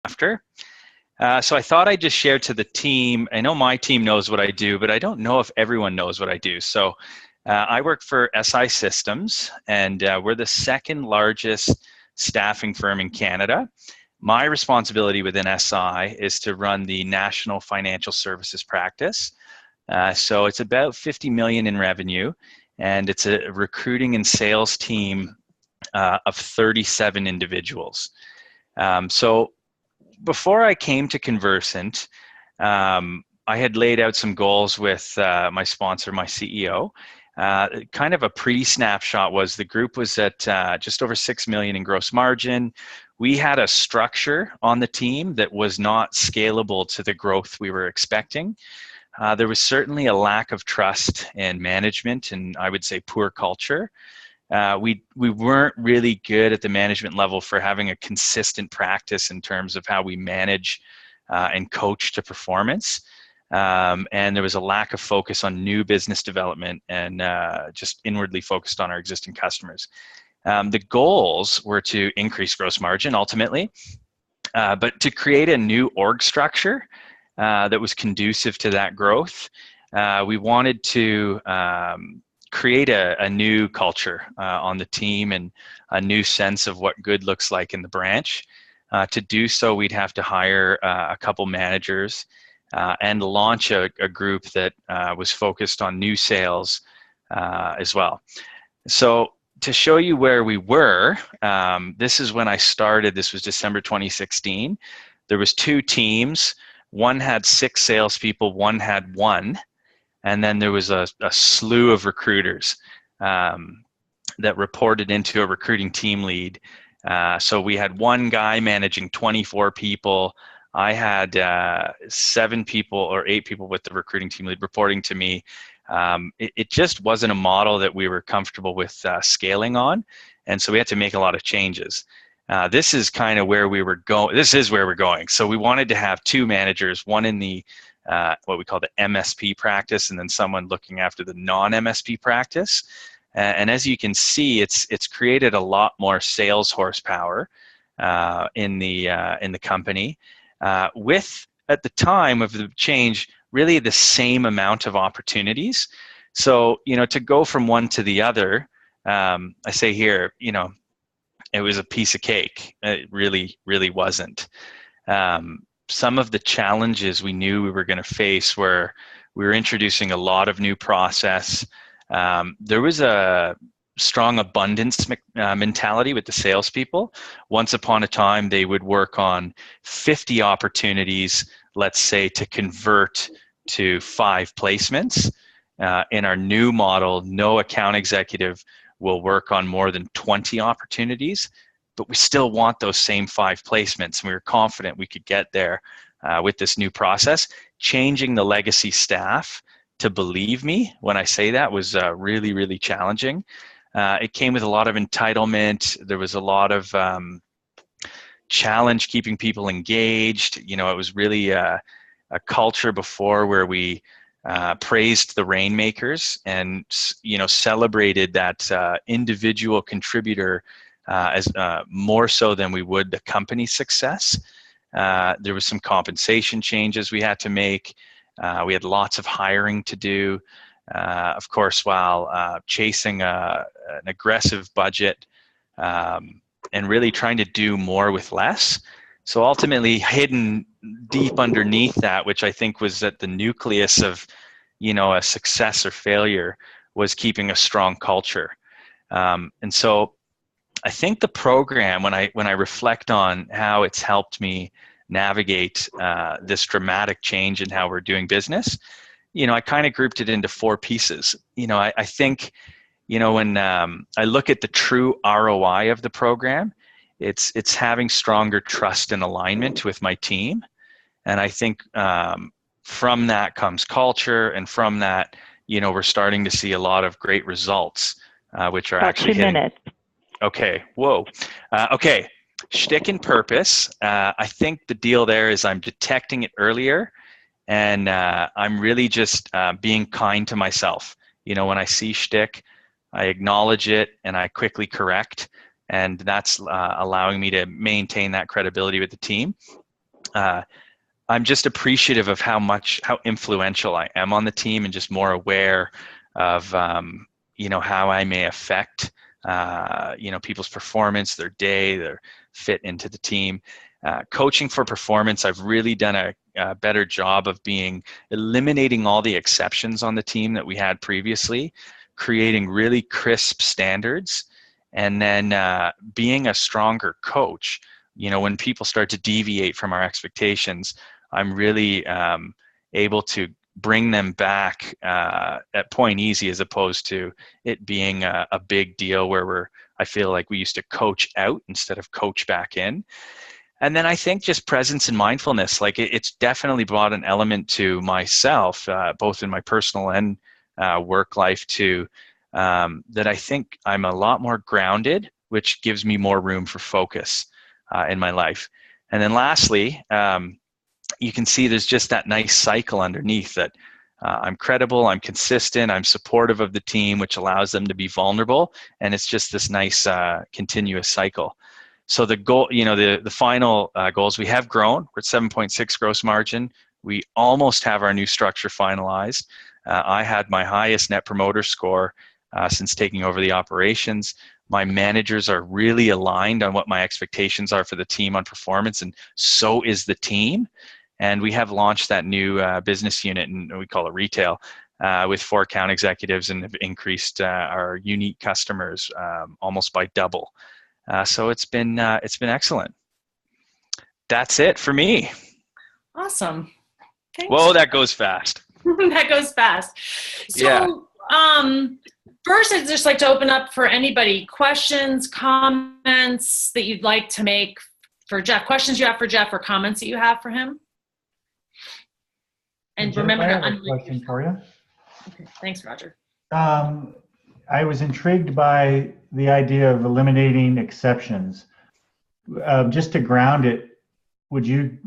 after. So I thought I'd just share to the team. I know my team knows what I do, but I don't know if everyone knows what I do. So I work for SI Systems, and we're the second largest staffing firm in Canada. My responsibility within SI is to run the national financial services practice. So it's about 50 million in revenue, and it's a recruiting and sales team of 37 individuals. So before I came to Conversant, I had laid out some goals with my sponsor, my CEO. Kind of a pre-snapshot was the group was at just over 6 million in gross margin. We had a structure on the team that was not scalable to the growth we were expecting. There was certainly a lack of trust in management, and I would say poor culture. We weren't really good at the management level for having a consistent practice in terms of how we manage and coach to performance. And there was a lack of focus on new business development and just inwardly focused on our existing customers. The goals were to increase gross margin ultimately, but to create a new org structure that was conducive to that growth. We wanted to create a new culture on the team and a new sense of what good looks like in the branch. To do so, we'd have to hire a couple managers and launch a group that was focused on new sales as well. So to show you where we were, this is when I started. This was December 2016. There was 2 teams. One had 6 salespeople, one had 1. And then there was a slew of recruiters that reported into a recruiting team lead. So we had one guy managing 24 people. I had 7 people or 8 people with the recruiting team lead reporting to me. It just wasn't a model that we were comfortable with scaling on. And so we had to make a lot of changes. This is kind of where we were going. This is where we're going. So we wanted to have 2 managers, one in the what we call the MSP practice, and then someone looking after the non-MSP practice. And as you can see, it's created a lot more sales horsepower in the company, with at the time of the change really the same amount of opportunities. So to go from one to the other, I say here, it was a piece of cake. It really wasn't. Some of the challenges we knew we were going to face were we were introducing a lot of new process. There was a strong abundance mentality with the salespeople. Once upon a time, they would work on 50 opportunities, let's say, to convert to 5 placements. In our new model, no account executive will work on more than 20 opportunities, but we still want those same 5 placements. And we were confident we could get there with this new process. Changing the legacy staff to believe me when I say that was really challenging. It came with a lot of entitlement. There was a lot of challenge keeping people engaged. It was really a culture before where we praised the rainmakers and celebrated that individual contributor as more so than we would the company's success. There was some compensation changes we had to make. We had lots of hiring to do, of course, while chasing an aggressive budget and really trying to do more with less. So ultimately, hidden deep underneath that, which I think was at the nucleus of a success or failure, was keeping a strong culture. And so I think the program, when I reflect on how it's helped me navigate this dramatic change in how we're doing business, I kind of grouped it into 4 pieces. I think, when I look at the true ROI of the program, it's having stronger trust and alignment with my team. And I think from that comes culture, and from that, we're starting to see a lot of great results, which are About actually 2 hitting. minutes. Okay. Whoa. Okay. Shtick and purpose. I think the deal there is I'm detecting it earlier, and I'm really just being kind to myself. When I see shtick, I acknowledge it and I quickly correct, and that's allowing me to maintain that credibility with the team. I'm just appreciative of how influential I am on the team, and just more aware of, how I may affect, people's performance, their day, their fit into the team. Coaching for performance, I've really done a better job of eliminating all the exceptions on the team that we had previously, creating really crisp standards, and then being a stronger coach. When people start to deviate from our expectations, I'm really able to bring them back at point easy, as opposed to it being a big deal where I feel like we used to coach out instead of coach back in. And then I think just presence and mindfulness, like it's definitely brought an element to myself, both in my personal and work life too, that I think I'm a lot more grounded, which gives me more room for focus in my life. And then lastly, you can see there's just that nice cycle underneath that I'm credible, I'm consistent, I'm supportive of the team, which allows them to be vulnerable. And it's just this nice continuous cycle. So the goal, the final goals, we have grown. We're at 7.6 gross margin. We almost have our new structure finalized. I had my highest net promoter score since taking over the operations. My managers are really aligned on what my expectations are for the team on performance, and so is the team. And we have launched that new business unit, and we call it retail, with 4 account executives, and have increased our unique customers almost by double. So it's been excellent. That's it for me. Awesome. Thanks. Whoa, that goes fast. That goes fast. So, yeah. First, I'd just like to open up for anybody, questions, comments that you'd like to make for Jeff, questions you have for Jeff, or comments that you have for him. And Jeff, remember I to have a question for you. Okay, thanks, Roger. I was intrigued by the idea of eliminating exceptions. Just to ground it, do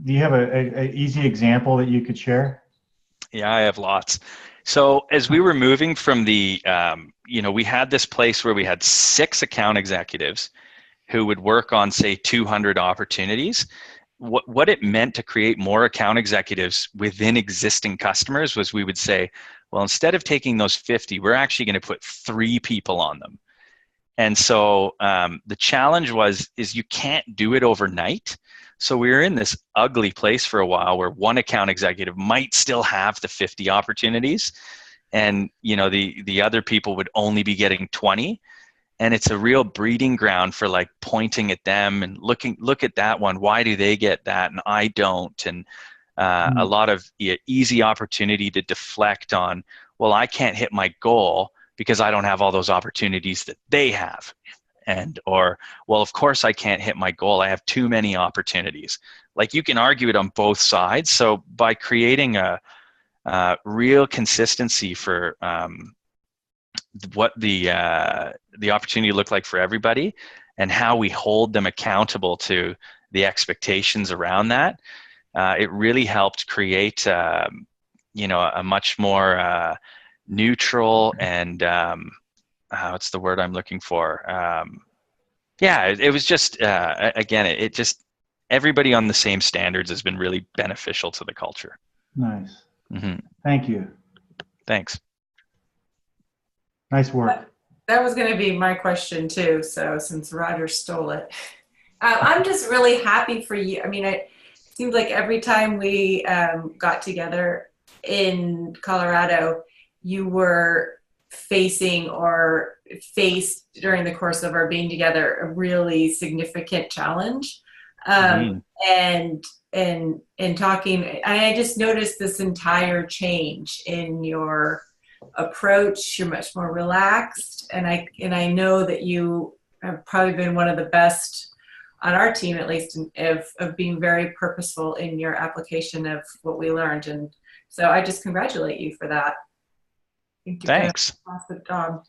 you have a easy example that you could share? Yeah, I have lots. So as we were moving from we had this place where we had 6 account executives who would work on, say, 200 opportunities. What it meant to create more account executives within existing customers was, we would say, well, instead of taking those 50, we're actually going to put 3 people on them. And so the challenge is you can't do it overnight. So we were in this ugly place for a while where one account executive might still have the 50 opportunities, and the other people would only be getting 20. And it's a real breeding ground for like pointing at them and look at that one. Why do they get that and I don't? And a lot of easy opportunity to deflect on, well, I can't hit my goal because I don't have all those opportunities that they have. Or, well, of course I can't hit my goal. I have too many opportunities. Like, you can argue it on both sides. So by creating a real consistency for what the opportunity looked like for everybody, and how we hold them accountable to the expectations around that, it really helped create a much more neutral and what's the word I'm looking for? It was just again, it just, everybody on the same standards has been really beneficial to the culture. Nice. Mm-hmm. Thank you. Thanks. Nice work. That was going to be my question too. So since Roger stole it, I'm just really happy for you. I mean, it seems like every time we got together in Colorado, you were facing or faced during the course of our being together a really significant challenge. And talking, I just noticed this entire change in your approach. You're much more relaxed, and I know that you have probably been one of the best on our team, at least, of being very purposeful in your application of what we learned. And so I just congratulate you for that. Thanks. Awesome job.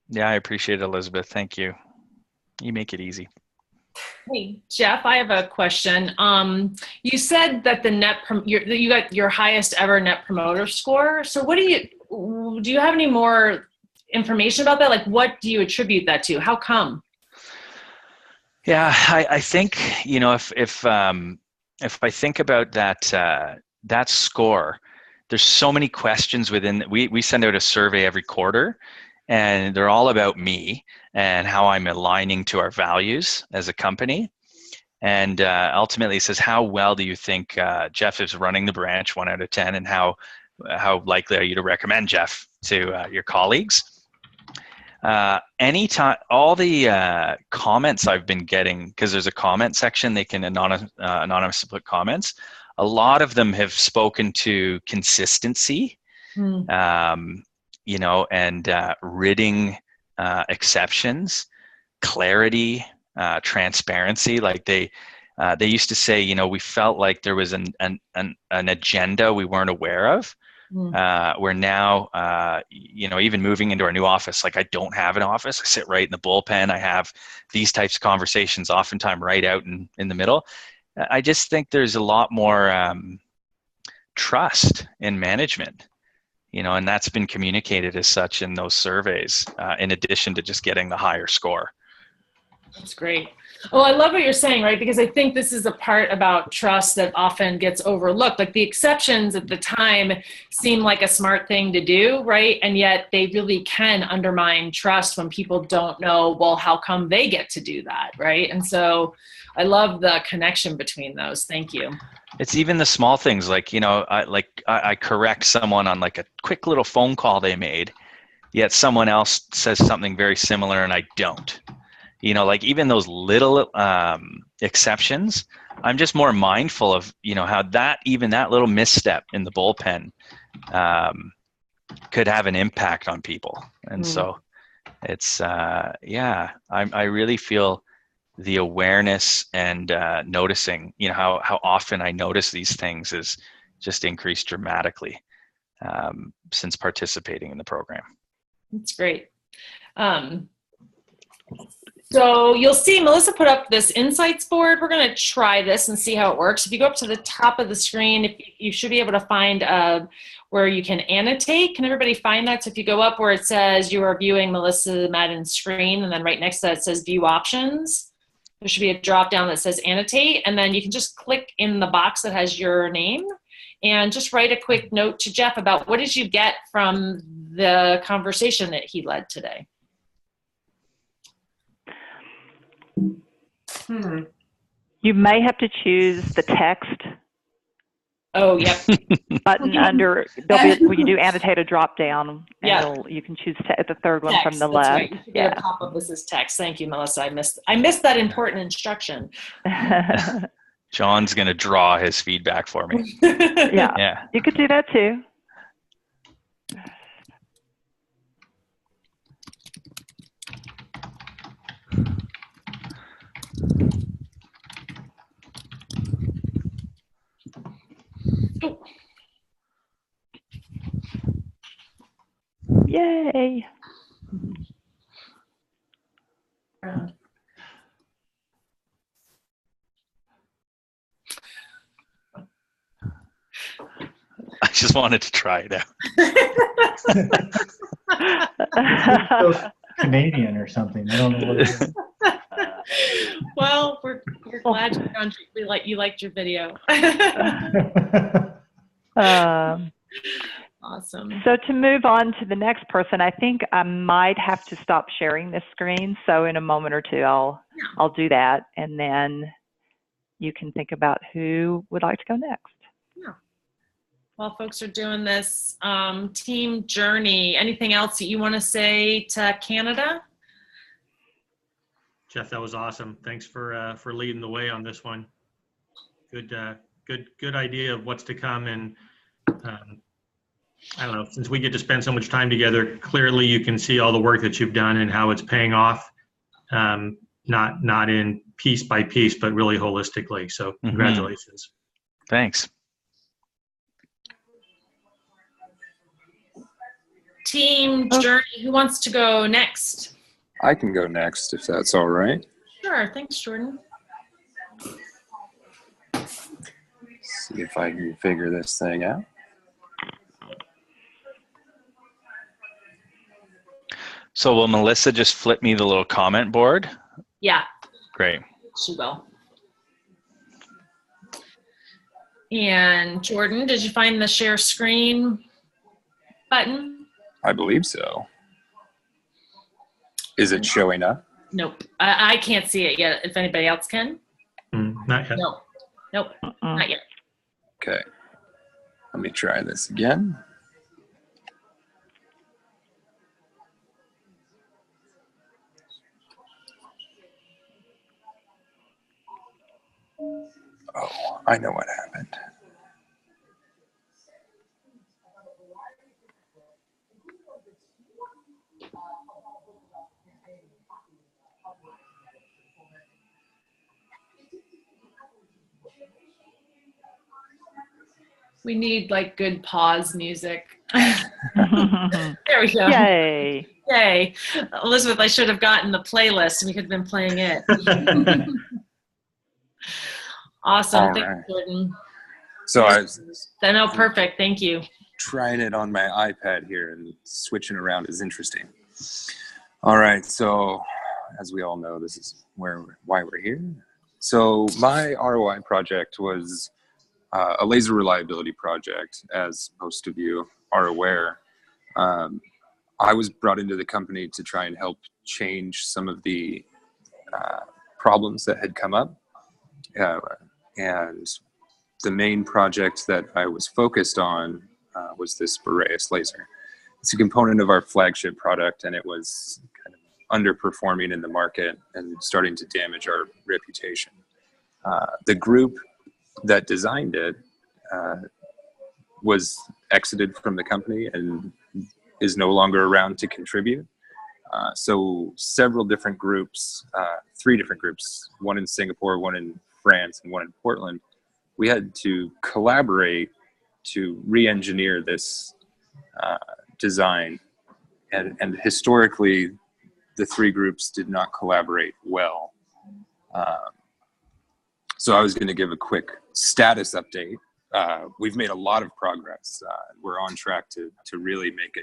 Yeah, I appreciate it, Elizabeth. Thank you. You make it easy. Hey, Jeff, I have a question. You said that you got your highest ever net promoter score. So do you have any more information about that? Like, what do you attribute that to? How come? Yeah, I think, if I think about that score, there's so many questions within. We send out a survey every quarter, and they're all about me and how I'm aligning to our values as a company. And ultimately, it says, how well do you think Jeff is running the branch, 1 out of 10, and how likely are you to recommend Jeff to your colleagues? Anytime, all the comments I've been getting, because there's a comment section, they can anonymously put comments. A lot of them have spoken to consistency, and ridding exceptions, clarity, transparency. Like they used to say, we felt like there was an agenda we weren't aware of. We're now, even moving into our new office, like I don't have an office. I sit right in the bullpen. I have these types of conversations oftentimes right out in the middle. I just think there's a lot more trust in management, and that's been communicated as such in those surveys, in addition to just getting the higher score. That's great. Well, I love what you're saying, right? Because I think this is a part about trust that often gets overlooked. Like the exceptions at the time seem like a smart thing to do, right? And yet they really can undermine trust when people don't know, well, how come they get to do that, right? And so I love the connection between those. Thank you. It's even the small things, like, I correct someone on like a quick little phone call they made, yet someone else says something very similar and I don't. Like even those little exceptions, I'm just more mindful of, how that little misstep in the bullpen could have an impact on people. And so it's, I really feel the awareness and noticing, how often I notice these things is just increased dramatically since participating in the program. That's great. So you'll see Melissa put up this insights board. We're going to try this and see how it works. If you go up to the top of the screen, you should be able to find where you can annotate. Can everybody find that? So if you go up where it says you are viewing Melissa Madden's screen, and then right next to that it says view options, there should be a drop down that says annotate, and then you can just click in the box that has your name and just write a quick note to Jeff about what did you get from the conversation that he led today. You may have to choose the text. Oh, yep. Button under, when you do annotate a drop down, and you can choose the third one text, from the that's left. Right. You get a pop-up that says text. Thank you, Melissa. I missed that important instruction. John's going to draw his feedback for me. Yeah. You could do that too. Yay. I just wanted to try it out. Canadian or something. I don't know what it is. Well, we're glad you liked your video. Awesome. So to move on to the next person, I think I might have to stop sharing this screen. So in a moment or two, I'll do that, and then you can think about who would like to go next. Yeah. While folks are doing this team journey, anything else that you want to say to Canada? Jeff, that was awesome. Thanks for leading the way on this one. Good idea of what's to come, and I don't know, since we get to spend so much time together, clearly you can see all the work that you've done and how it's paying off, not in piece by piece, but really holistically. So congratulations. Thanks. Team journey, who wants to go next? I can go next if that's all right. Sure, thanks, Jordan. See if I can figure this thing out. So will Melissa just flip me the little comment board? Yeah. Great. She will. And Jordan, did you find the share screen button? I believe so. Is it showing up? Nope. I can't see it yet. If anybody else can. Not yet. Nope. Not yet. Okay. Let me try this again. Oh, I know what happened. We need like good pause music. There we go. Yay. Yay. Elizabeth, I should have gotten the playlist. We could have been playing it. Awesome. All Thank right. you, Jordan. So I was No, perfect. Thank you. trying it on my iPad here, and switching around is interesting. All right. So as we all know, this is why we're here. So my ROI project was a laser reliability project, as most of you are aware. I was brought into the company to try and help change some of the problems that had come up. And the main project that I was focused on was this Boreas laser. It's a component of our flagship product, and it was kind of underperforming in the market and starting to damage our reputation. The group that designed it was exited from the company and is no longer around to contribute. So several different groups, 3 different groups, one in Singapore, one in France, and one in Portland, we had to collaborate to re-engineer this design. And historically, the 3 groups did not collaborate well. So I was going to give a quick status update. We've made a lot of progress. We're on track to really make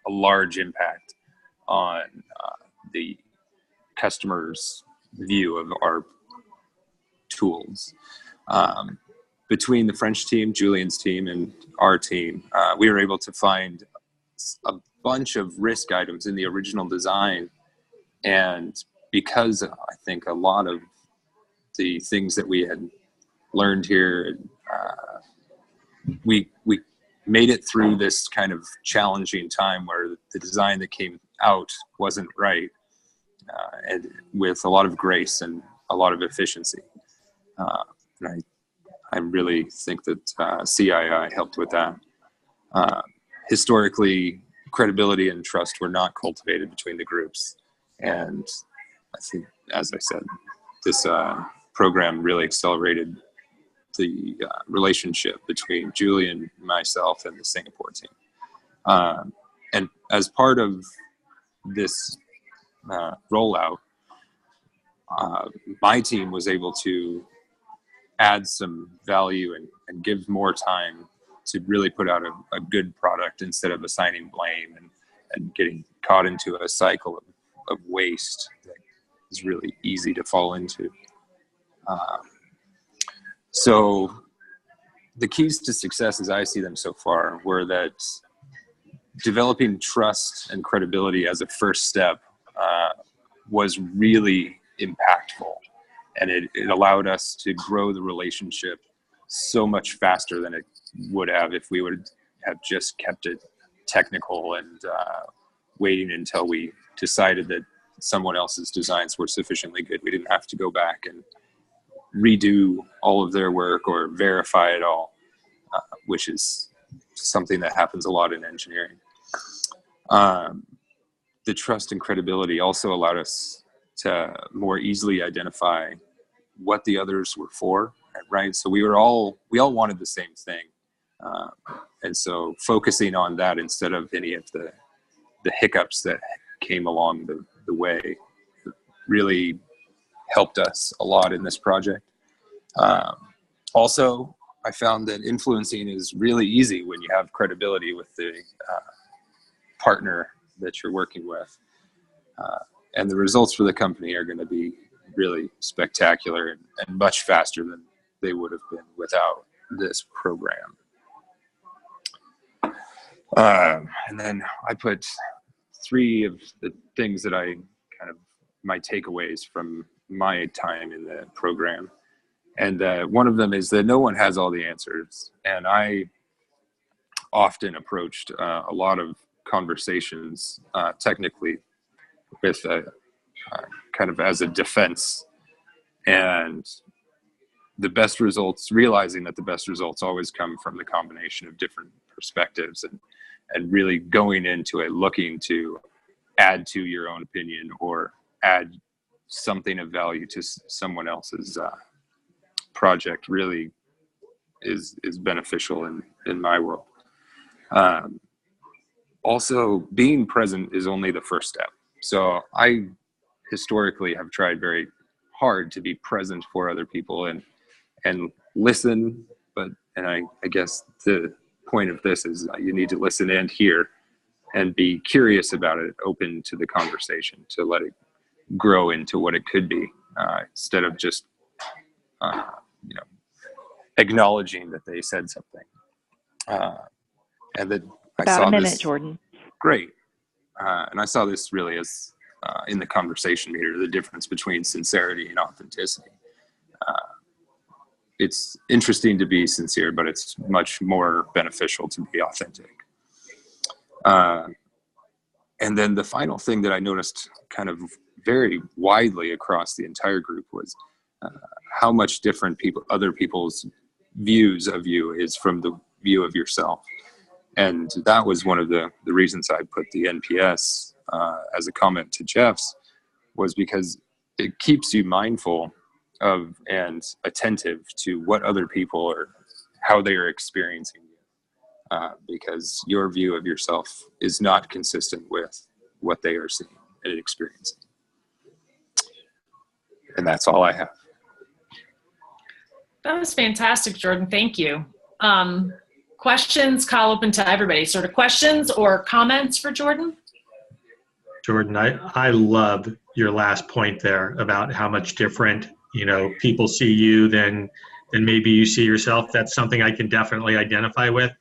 a large impact on the customer's view of our tools. Between the French team, Julian's team, and our team, we were able to find a bunch of risk items in the original design. And because I think a lot of the things that we had learned here, we made it through this kind of challenging time where the design that came out wasn't right, and with a lot of grace and a lot of efficiency. And I really think that CII helped with that. Historically, credibility and trust were not cultivated between the groups. And I think, as I said, this program really accelerated the relationship between Julian, myself, and the Singapore team. And as part of this rollout, my team was able to add some value and give more time to really put out a good product instead of assigning blame and getting caught into a cycle of waste that is really easy to fall into. So the keys to success, as I see them so far, were that developing trust and credibility as a first step was really impactful. And it allowed us to grow the relationship so much faster than it would have if we would have just kept it technical and waiting until we decided that someone else's designs were sufficiently good. We didn't have to go back and redo all of their work or verify it all, which is something that happens a lot in engineering. The trust and credibility also allowed us to more easily identify what the others were for, right? So we all wanted the same thing. And so focusing on that instead of any of the hiccups that came along the way really helped us a lot in this project. Also, I found that influencing is really easy when you have credibility with the partner that you're working with. And the results for the company are going to be really spectacular and much faster than they would have been without this program. And then I put 3 of the things that I kind of, my takeaways from my time in the program. And one of them is that no one has all the answers. And I often approached a lot of conversations technically with kind of as a defense, and the best results, realizing that the best results always come from the combination of different perspectives, and really going into it looking to add to your own opinion or add something of value to someone else's project really is beneficial in my world. Also, being present is only the first step. So I historically have tried very hard to be present for other people and listen, and I guess the point of this is you need to listen and hear and be curious about it, open to the conversation, to let it grow into what it could be, instead of just acknowledging that they said something. And then I About saw a minute, this, Jordan. Great. And I saw this really as in the conversation meter, the difference between sincerity and authenticity. It's interesting to be sincere, but it's much more beneficial to be authentic. And then the final thing that I noticed kind of very widely across the entire group was how much different other people's views of you is from the view of yourself. And that was one of the reasons I put the NPS as a comment to Jeff's, was because it keeps you mindful of and attentive to what other people are, how they are experiencing you, because your view of yourself is not consistent with what they are seeing and experiencing. And that's all I have. That was fantastic, Jordan. Thank you. Questions, call open to everybody. Sort of questions or comments for Jordan? Jordan, I love your last point there about how much different, people see you than maybe you see yourself. That's something I can definitely identify with.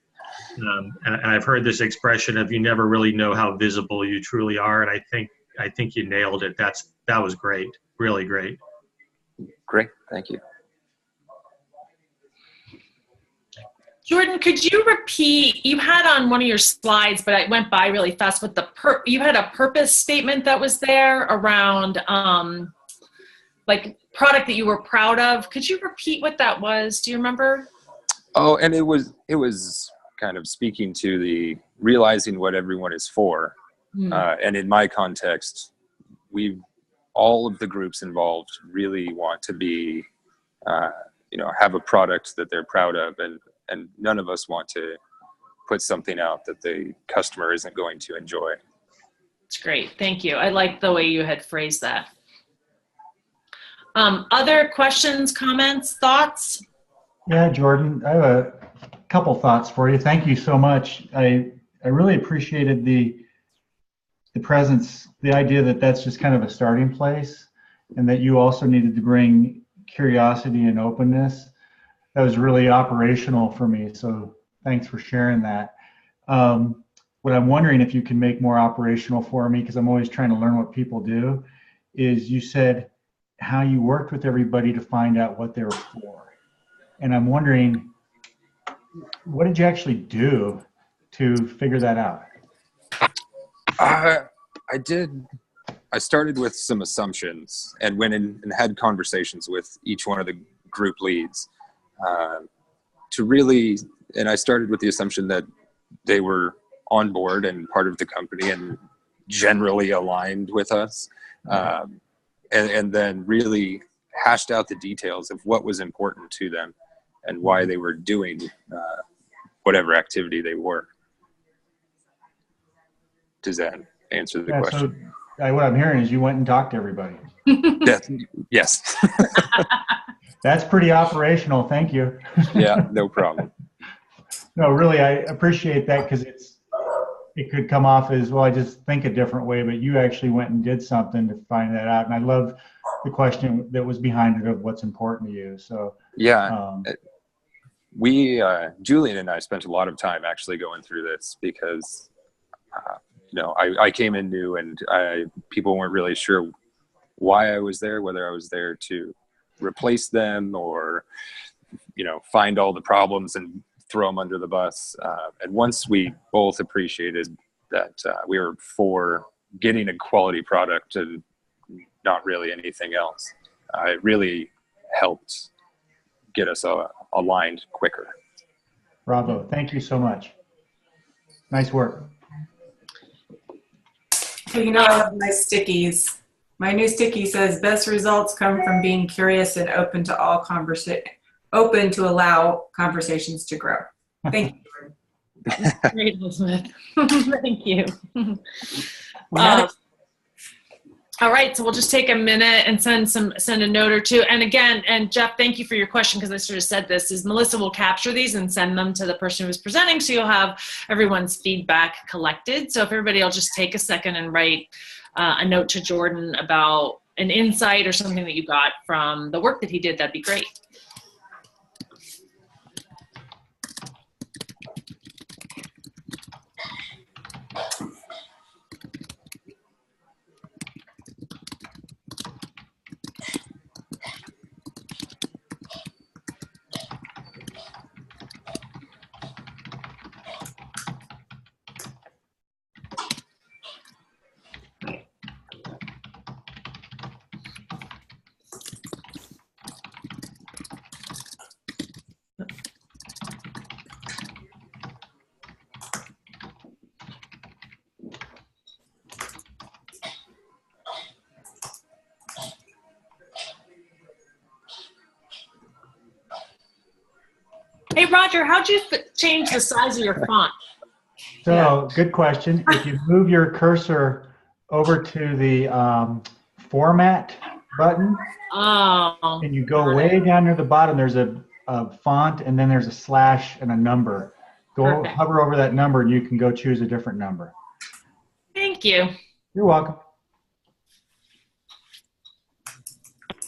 And I've heard this expression of you never really know how visible you truly are. And I think you nailed it. That was great. Really great. Great. Thank you. Jordan, could you repeat, you had on one of your slides, but I went by really fast with you had a purpose statement that was there around like product that you were proud of. Could you repeat what that was? Do you remember? Oh, and it was kind of speaking to the realizing what everyone is for. And in my context, all of the groups involved really want to be, have a product that they're proud of, and none of us want to put something out that the customer isn't going to enjoy. It's great. Thank you. I like the way you had phrased that. Other questions, comments, thoughts? Yeah, Jordan, I have a couple thoughts for you. Thank you so much. I really appreciated the presence, the idea that that's just kind of a starting place, and that you also needed to bring curiosity and openness. That was really operational for me, so thanks for sharing that. What I'm wondering if you can make more operational for me, because I'm always trying to learn what people do, is you said how you worked with everybody to find out what they were for. And I'm wondering, what did you actually do to figure that out? I started with some assumptions and went in and had conversations with each one of the group leads. And I started with the assumption that they were on board and part of the company and generally aligned with us, and then really hashed out the details of what was important to them and why they were doing whatever activity they were. Does that answer the question? So what I'm hearing is you went and talked to everybody. Yes. That's pretty operational. Thank you. Yeah, no problem. No, really, I appreciate that, because it could come off as, well, I just think a different way, but you actually went and did something to find that out. And I love the question that was behind it of what's important to you. So yeah, Julian and I spent a lot of time actually going through this because, I came in new and people weren't really sure why I was there, whether I was there to replace them or, find all the problems and throw them under the bus. And once we both appreciated that we were for getting a quality product and not really anything else, it really helped get us aligned quicker. Bravo. Thank you so much. Nice work. So, I love my stickies. My new sticky says, best results come from being curious and open to open to allow conversations to grow. Thank you. Great, Elizabeth. Thank you. All right, so we'll just take a minute and send a note or two. And again, Jeff, thank you for your question, because I sort of said this, is Melissa will capture these and send them to the person who's presenting, so you'll have everyone's feedback collected. So if everybody will just take a second and write a note to Jordan about an insight or something that you got from the work that he did, that'd be great. Hey, Roger, how'd you change the size of your font? So, good question. If you move your cursor over to the format button, and you go way down near the bottom, there's a font, and then there's a slash and a number. Perfect. Hover over that number, and you can go choose a different number. Thank you. You're welcome.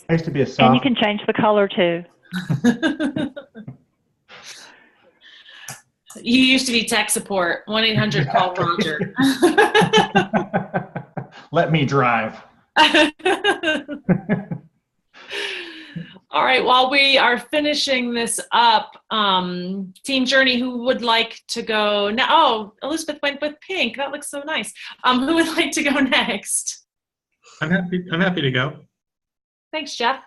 I used to be a soft. And you can change the color too. You used to be tech support. 1-800 call Roger. Let me drive. All right, while we are finishing this up, Team Journey, who would like to go now? Oh, Elizabeth went with pink. That looks so nice. Who would like to go next? I'm happy to go. Thanks, Jeff.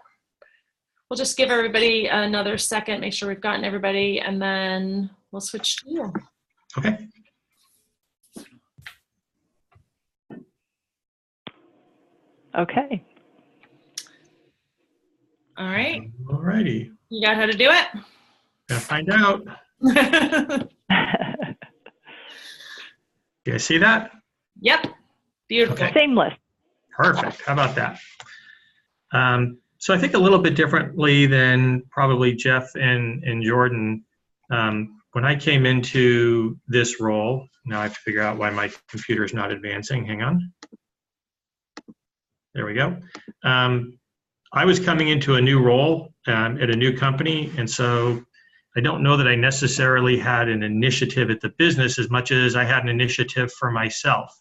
We'll just give everybody another second, make sure we've gotten everybody, and then we'll switch to you. Okay. Okay. All right. All righty. You got how to do it? Gotta find out. You guys see that? Yep. Beautiful. Okay. Seamless. Perfect. How about that? So I think a little bit differently than probably Jeff and Jordan. When I came into this role, now I have to figure out why my computer is not advancing. Hang on. There we go. I was coming into a new role at a new company, and so I don't know that I necessarily had an initiative at the business as much as I had an initiative for myself.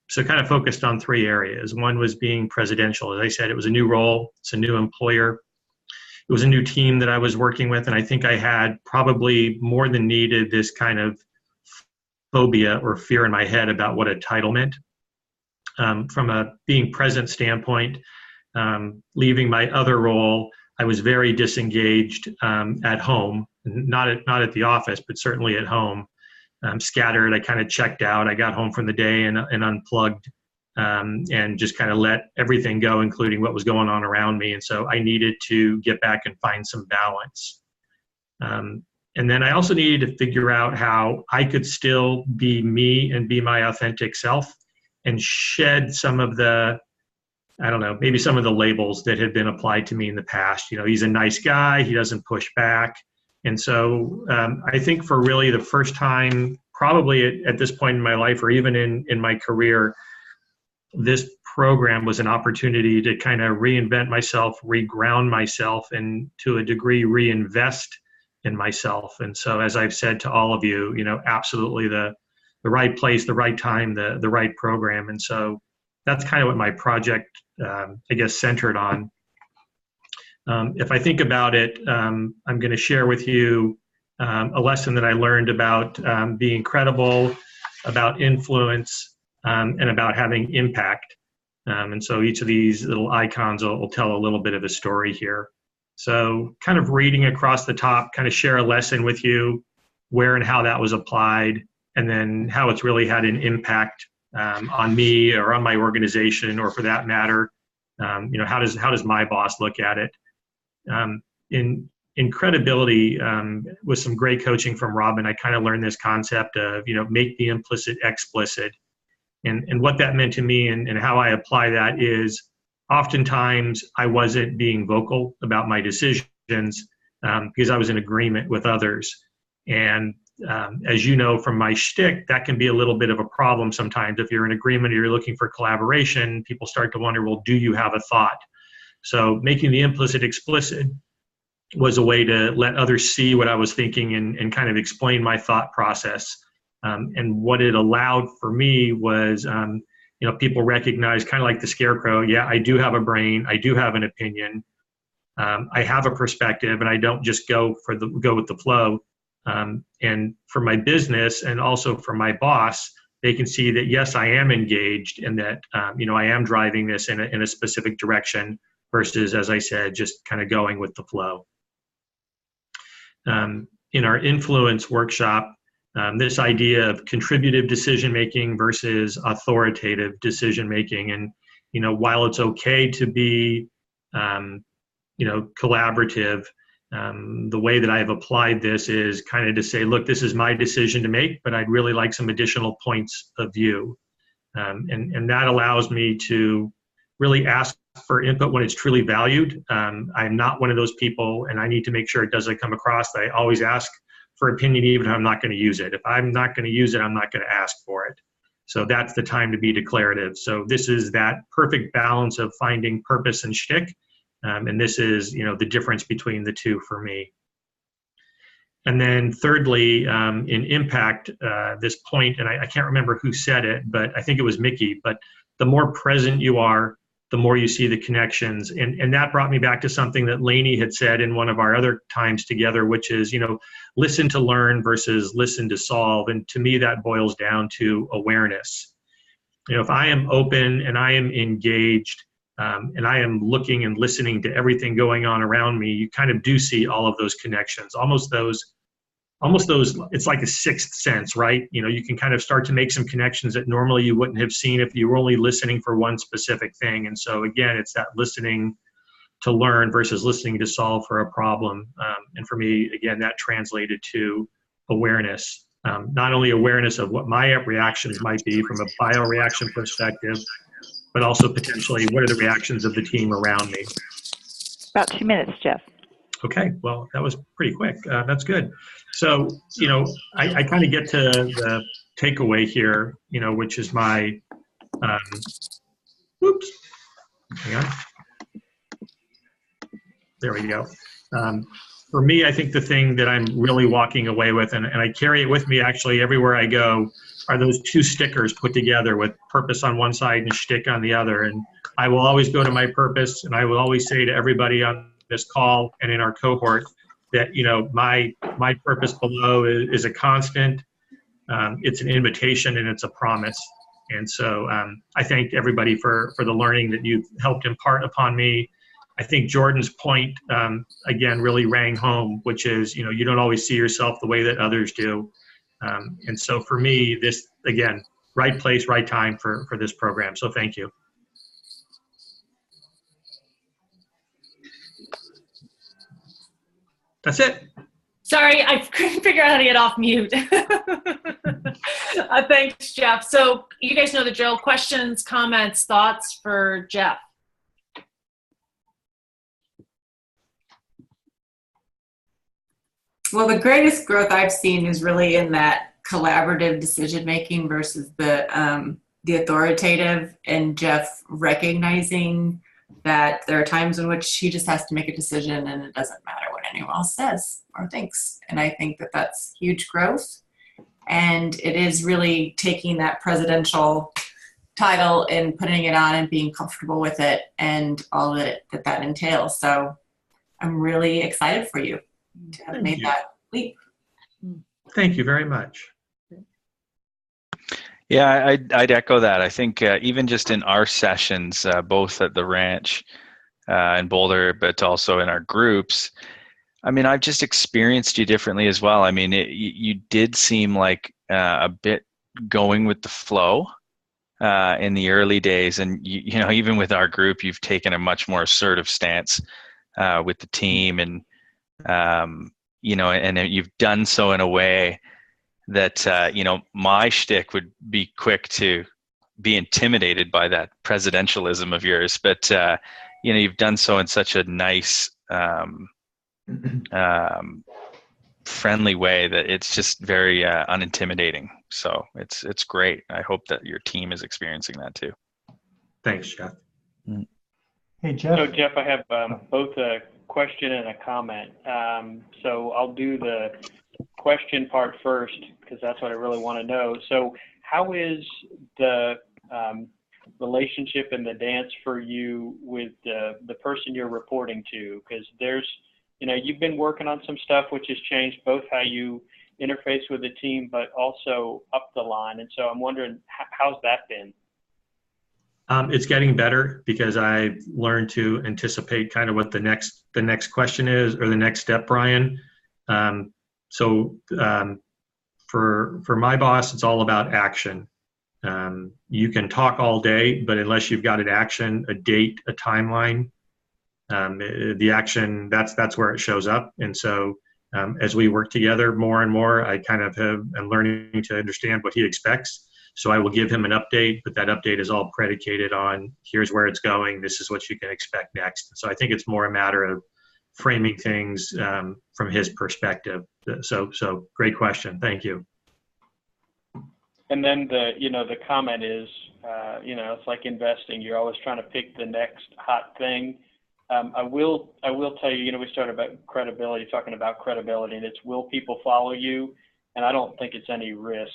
So kind of focused on three areas. One was being presidential. As I said, it was a new role. It's a new employer. It was a new team that I was working with, and I think I had probably more than needed this kind of phobia or fear in my head about what a title meant. From a being present standpoint, leaving my other role, I was very disengaged at home, not at the office, but certainly at home. Scattered. I kind of checked out. I got home from the day and unplugged and just kind of let everything go, including what was going on around me. And so I needed to get back and find some balance. And then I also needed to figure out how I could still be me and be my authentic self and shed some of the, I don't know, maybe some of the labels that had been applied to me in the past. You know, he's a nice guy. He doesn't push back. And so I think for really the first time probably at this point in my life, or even in my career, this program was an opportunity to kind of reinvent myself, reground myself, and to a degree reinvest in myself. And so, as I've said to all of you, absolutely the right place, the right time, the right program. And so that's kind of what my project, I guess, centered on. If I think about it, I'm going to share with you a lesson that I learned about being credible, about influence, and about having impact. And so each of these little icons will tell a little bit of a story here. So kind of reading across the top, kind of share a lesson with you, where and how that was applied, and then how it's really had an impact on me or on my organization, or for that matter, how does my boss look at it? In credibility, with some great coaching from Robin, I kind of learned this concept of, make the implicit explicit. And what that meant to me and how I apply that is, oftentimes I wasn't being vocal about my decisions because I was in agreement with others. And as you know from my shtick, that can be a little bit of a problem sometimes. If you're in agreement or you're looking for collaboration, people start to wonder, well, do you have a thought? So making the implicit explicit was a way to let others see what I was thinking and kind of explain my thought process. And what it allowed for me was, people recognize, kind of like the scarecrow, yeah, I do have a brain, I do have an opinion, I have a perspective, and I don't just go with the flow. And for my business and also for my boss, they can see that, yes, I am engaged and that, I am driving this in a specific direction versus, as I said, just kind of going with the flow. In our influence workshop, this idea of contributive decision-making versus authoritative decision-making. And, while it's okay to be, collaborative, the way that I've applied this is kind of to say, look, this is my decision to make, but I'd really like some additional points of view. And that allows me to really ask for input when it's truly valued. I'm not one of those people, and I need to make sure it doesn't come across that I always ask for opinion even if I'm not going to use it. If I'm not going to use it, I'm not going to ask for it. So that's the time to be declarative. So this is that perfect balance of finding purpose and shtick. And this is, the difference between the two for me. And then thirdly, in impact, this point, and I can't remember who said it, but I think it was Mickey, but the more present you are, the more you see the connections. And that brought me back to something that Lainey had said in one of our other times together, which is, listen to learn versus listen to solve. And to me, that boils down to awareness. If I am open and I am engaged, and I am looking and listening to everything going on around me, you kind of do see all of those connections, almost those, it's like a sixth sense, right? You can kind of start to make some connections that normally you wouldn't have seen if you were only listening for one specific thing. And so again, it's that listening to learn versus listening to solve for a problem. And for me, again, that translated to awareness. Not only awareness of what my reactions might be from a bioreaction perspective, but also potentially what are the reactions of the team around me. About 2 minutes, Jeff. Okay, well, that was pretty quick. That's good. So, I kind of get to the takeaway here, which is my, oops, hang on. There we go. For me, I think the thing that I'm really walking away with, and I carry it with me actually everywhere I go, are those two stickers put together with purpose on one side and shtick on the other. And I will always go to my purpose, and I will always say to everybody on this call and in our cohort that, my purpose below is a constant, it's an invitation, and it's a promise. And so I thank everybody for the learning that you've helped impart upon me. I think Jordan's point, again, really rang home, which is, you don't always see yourself the way that others do. And so for me, this, again, right place, right time for this program. So thank you. That's it. Sorry, I couldn't figure out how to get off mute. Thanks, Jeff. So you guys know the drill. Questions, comments, thoughts for Jeff? Well, the greatest growth I've seen is really in that collaborative decision making versus the authoritative, and Jeff recognizing that there are times in which he just has to make a decision and it doesn't matter what anyone else says or thinks. And I think that that's huge growth. And it is really taking that presidential title and putting it on and being comfortable with it and all that entails. So I'm really excited for you to have made that leap. Thank you very much. Yeah, I'd echo that. I think even just in our sessions, both at the ranch in Boulder, but also in our groups, I mean, I've just experienced you differently as well. I mean, you did seem like a bit going with the flow in the early days. And, you know, even with our group, you've taken a much more assertive stance with the team. And, you know, and you've done so in a way that, you know, my shtick would be quick to be intimidated by that presidentialism of yours. But, you know, you've done so in such a nice, friendly way that it's just very unintimidating. So it's great. I hope that your team is experiencing that too. Thanks, Jeff. Hey, Jeff. So, Jeff, I have both a question and a comment. So I'll do the question part first because that's what I really want to know. So how is the relationship and the dance for you with the person you're reporting to? Because there's, you know, you've been working on some stuff which has changed both how you interface with the team, but also up the line. And so I'm wondering, how's that been? It's getting better because I've learned to anticipate kind of what the next question is, or the next step, Brian. So for my boss, it's all about action. You can talk all day, but unless you've got an action, a date, a timeline, the action, that's where it shows up. And so as we work together more and more, I kind of am learning to understand what he expects. So I will give him an update, but that update is all predicated on here's where it's going. This is what you can expect next. So I think it's more a matter of framing things from his perspective. So great question. Thank you. And then the comment is, it's like investing. You're always trying to pick the next hot thing. I will tell you, we started about credibility, talking about credibility, and it's will people follow you? And I don't think it's any risk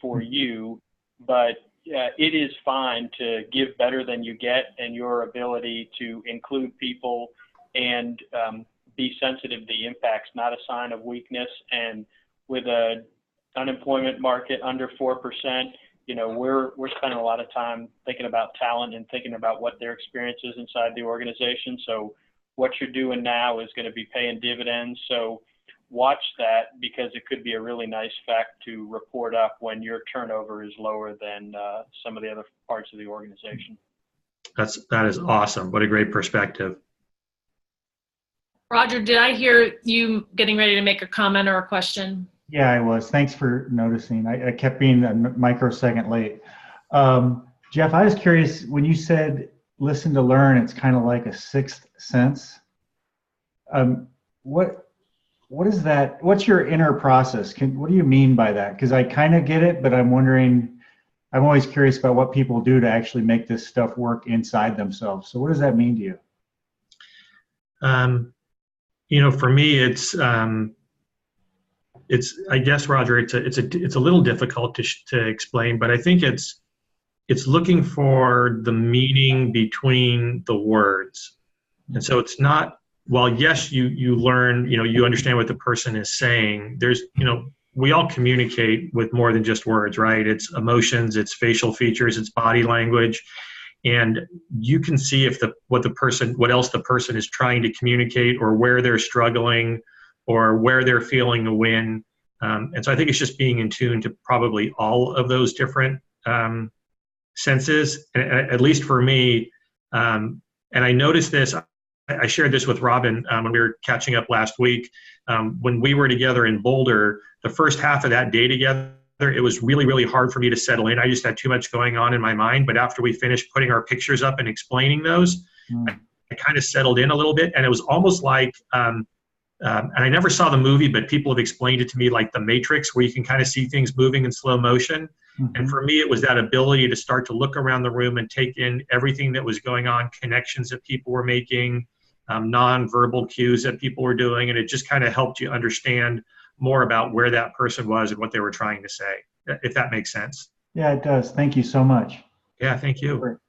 for you, but it is fine to give better than you get, and your ability to include people and be sensitive to the impacts, not a sign of weakness. And with a unemployment market under 4%, we're spending a lot of time thinking about talent and thinking about what their experience is inside the organization. So what you're doing now is going to be paying dividends. So watch that, because it could be a really nice fact to report up when your turnover is lower than some of the other parts of the organization. That is awesome. What a great perspective. Roger, did I hear you getting ready to make a comment or a question? Yeah, I was. Thanks for noticing. I kept being a microsecond late. Jeff, I was curious, when you said listen to learn, it's kind of like a sixth sense. What is that? What's your inner process? What do you mean by that? Because I kind of get it, but I'm wondering, I'm always curious about what people do to actually make this stuff work inside themselves. So what does that mean to you? For me, it's I guess, Roger, it's a little difficult to explain, but I think it's looking for the meaning between the words. And so it's not, well, yes, you learn, you understand what the person is saying. There's, we all communicate with more than just words, right? It's emotions, it's facial features, it's body language. And you can see what else the person is trying to communicate, or where they're struggling, or where they're feeling a win. And so I think it's just being in tune to probably all of those different senses, at least for me. And I noticed this, I shared this with Robin when we were catching up last week. When we were together in Boulder, the first half of that day together, it was really, really hard for me to settle in. I just had too much going on in my mind. But after we finished putting our pictures up and explaining those, I kind of settled in a little bit. And it was almost like and I never saw the movie, but people have explained it to me like The Matrix, where you can kind of see things moving in slow motion. Mm-hmm. And for me, it was that ability to start to look around the room and take in everything that was going on, connections that people were making, non-verbal cues that people were doing. And it just kind of helped you understand more about where that person was and what they were trying to say, if that makes sense. Yeah, it does. Thank you so much. Yeah, thank you.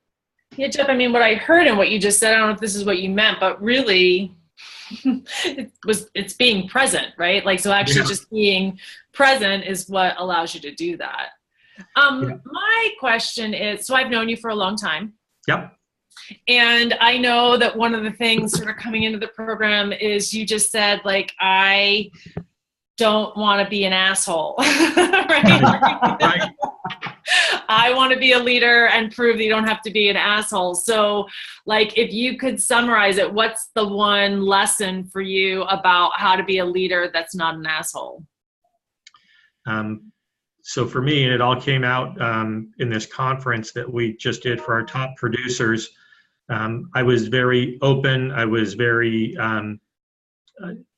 Yeah, Jeff, I mean, what I heard and what you just said, I don't know if this is what you meant, but really it's being present, right? Like, so actually just being present is what allows you to do that. My question is, so I've known you for a long time. Yep. And I know that one of the things sort of coming into the program is you just said, like, I don't want to be an asshole, right? Right. I want to be a leader and prove that you don't have to be an asshole. So, like, if you could summarize it, what's the one lesson for you about how to be a leader that's not an asshole? So for me, and it all came out in this conference that we just did for our top producers, I was very open. I was very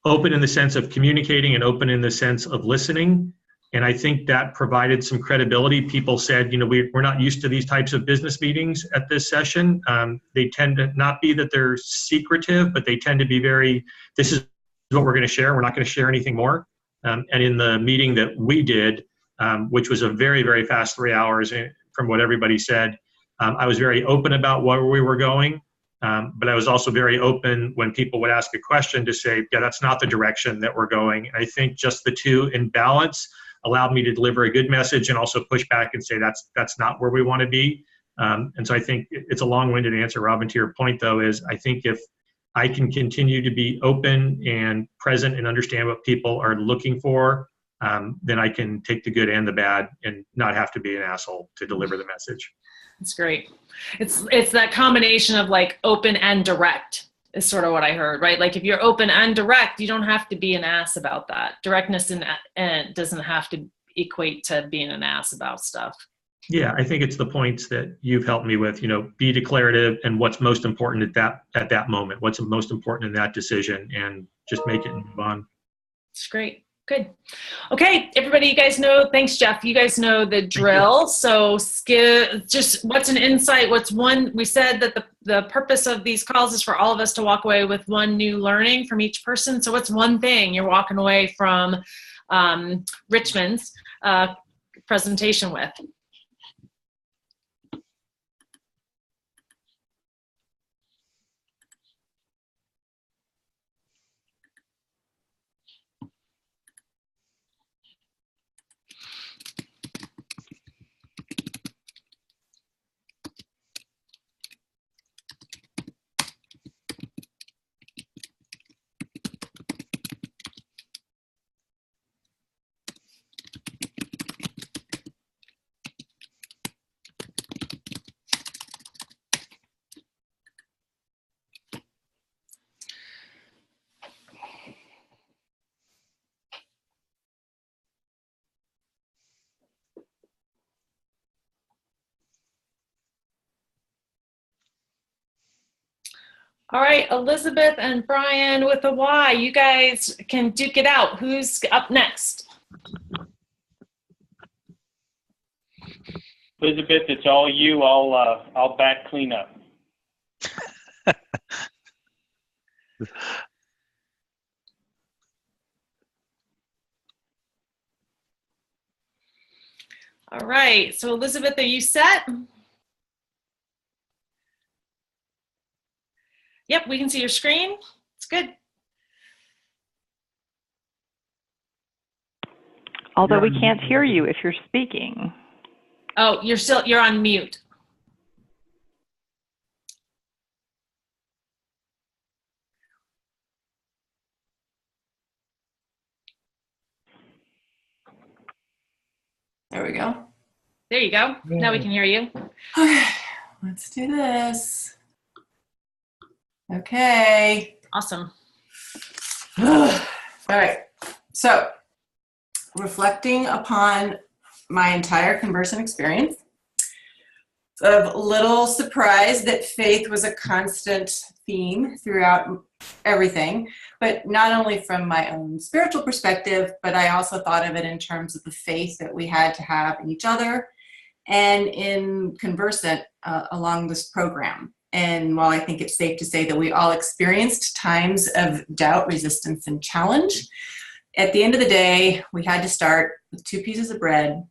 open in the sense of communicating and open in the sense of listening. And I think that provided some credibility. People said, you know, we're not used to these types of business meetings at this session. They tend to not be that they're secretive, but they tend to be very, this is what we're going to share. We're not going to share anything more. And in the meeting that we did, which was a very, very fast 3 hours from what everybody said, I was very open about where we were going. But I was also very open when people would ask a question to say, yeah, that's not the direction that we're going. And I think just the two in balance allowed me to deliver a good message and also push back and say that's not where we want to be. And so I think it's a long-winded answer, Robin, to your point, though, is I think if I can continue to be open and present and understand what people are looking for, then I can take the good and the bad and not have to be an asshole to deliver the message. That's great. It's that combination of like open and direct is sort of what I heard, right? Like if you're open and direct, you don't have to be an ass about that. Directness and doesn't have to equate to being an ass about stuff. Yeah, I think it's the points that you've helped me with, you know, be declarative and what's most important at that moment, what's most important in that decision, and just make it and move on. It's great. Good. Okay, everybody, you guys know, thanks, Jeff. You guys know the drill. So just what's an insight? What's one, we said that the purpose of these calls is for all of us to walk away with one new learning from each person. So what's one thing you're walking away from Richmond's presentation with? All right, Elizabeth and Brian with a Y, you guys can duke it out. Who's up next? Elizabeth, it's all you. I'll back clean up. All right, so Elizabeth, are you set? Yep, we can see your screen. It's good. Although we can't hear you if you're speaking. Oh, you're on mute. There we go. There you go. Now we can hear you. Okay, let's do this. Okay. Awesome. All right. So, reflecting upon my entire Conversant experience, a little surprised that faith was a constant theme throughout everything, but not only from my own spiritual perspective, but I also thought of it in terms of the faith that we had to have in each other and in conversant along this program. And while I think it's safe to say that we all experienced times of doubt, resistance, and challenge, at the end of the day, we had to start with 2 pieces of bread,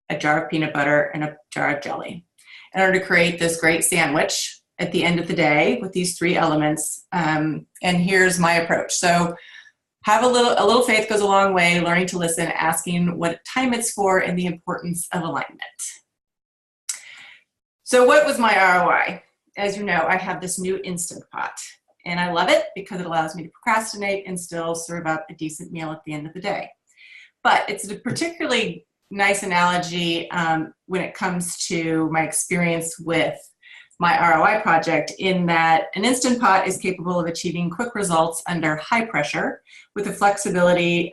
a jar of peanut butter, and a jar of jelly in order to create this great sandwich at the end of the day with these 3 elements. And here's my approach. So have a little faith goes a long way, learning to listen, asking what time it's for, and the importance of alignment. So what was my ROI? As you know, I have this new Instant Pot, and I love it because it allows me to procrastinate and still serve up a decent meal at the end of the day. But it's a particularly nice analogy when it comes to my experience with my ROI project, in that an Instant Pot is capable of achieving quick results under high pressure with the flexibility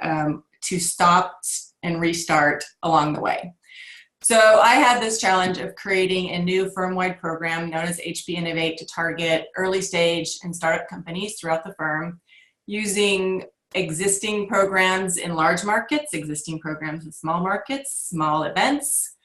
to stop and restart along the way. So I had this challenge of creating a new firm-wide program known as HB Innovate to target early stage and startup companies throughout the firm, using existing programs in large markets, existing programs in small markets, small events,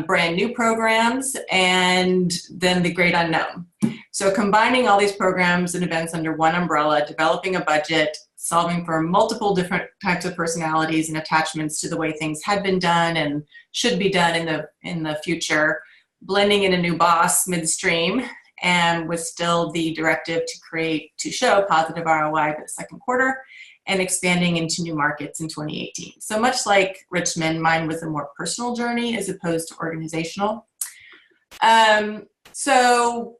brand new programs, and then the great unknown. So combining all these programs and events under one umbrella, developing a budget, solving for multiple different types of personalities and attachments to the way things had been done and should be done in the future, blending in a new boss midstream, and with still the directive to show positive ROI for the second quarter, and expanding into new markets in 2018. So much like Richmond, mine was a more personal journey as opposed to organizational. So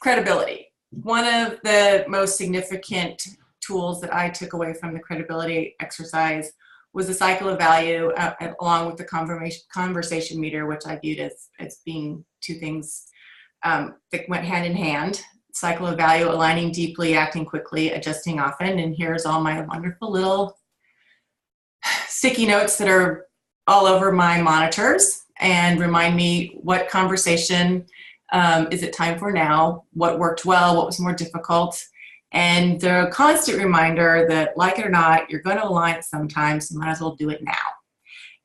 credibility. One of the most significant tools that I took away from the credibility exercise was the cycle of value along with the conversation meter, which I viewed as being 2 things that went hand in hand. Cycle of value, aligning deeply, acting quickly, adjusting often. And here's all my wonderful little sticky notes that are all over my monitors and remind me what conversation is it time for now, what worked well, what was more difficult. And the constant reminder that, like it or not, you're going to align it sometimes, you might as well do it now.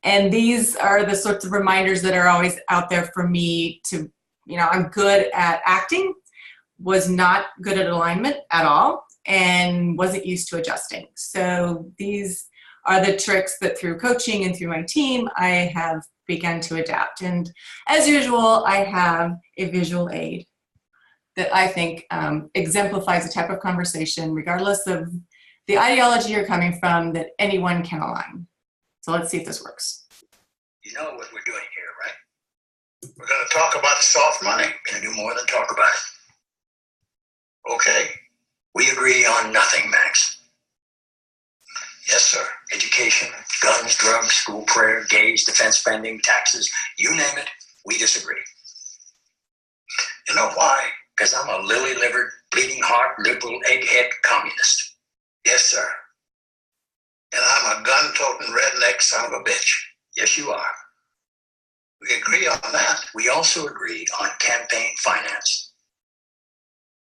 And these are the sorts of reminders that are always out there for me to, I'm good at acting, was not good at alignment at all, and wasn't used to adjusting. So these are the tricks that through coaching and through my team, I have begun to adapt. And as usual, I have a visual aid that I think exemplifies the type of conversation, regardless of the ideology you're coming from, that anyone can align. So let's see if this works. You know what we're doing here, right? We're going to talk about the soft money. We're going to do more than talk about it. Okay. We agree on nothing, Max. Yes, sir. Education, guns, drugs, school prayer, gays, defense spending, taxes, you name it, we disagree. You know why? Because I'm a lily-livered, bleeding heart, liberal, egghead communist. Yes, sir. And I'm a gun-toting redneck son of a bitch. Yes, you are. We agree on that. We also agree on campaign finance.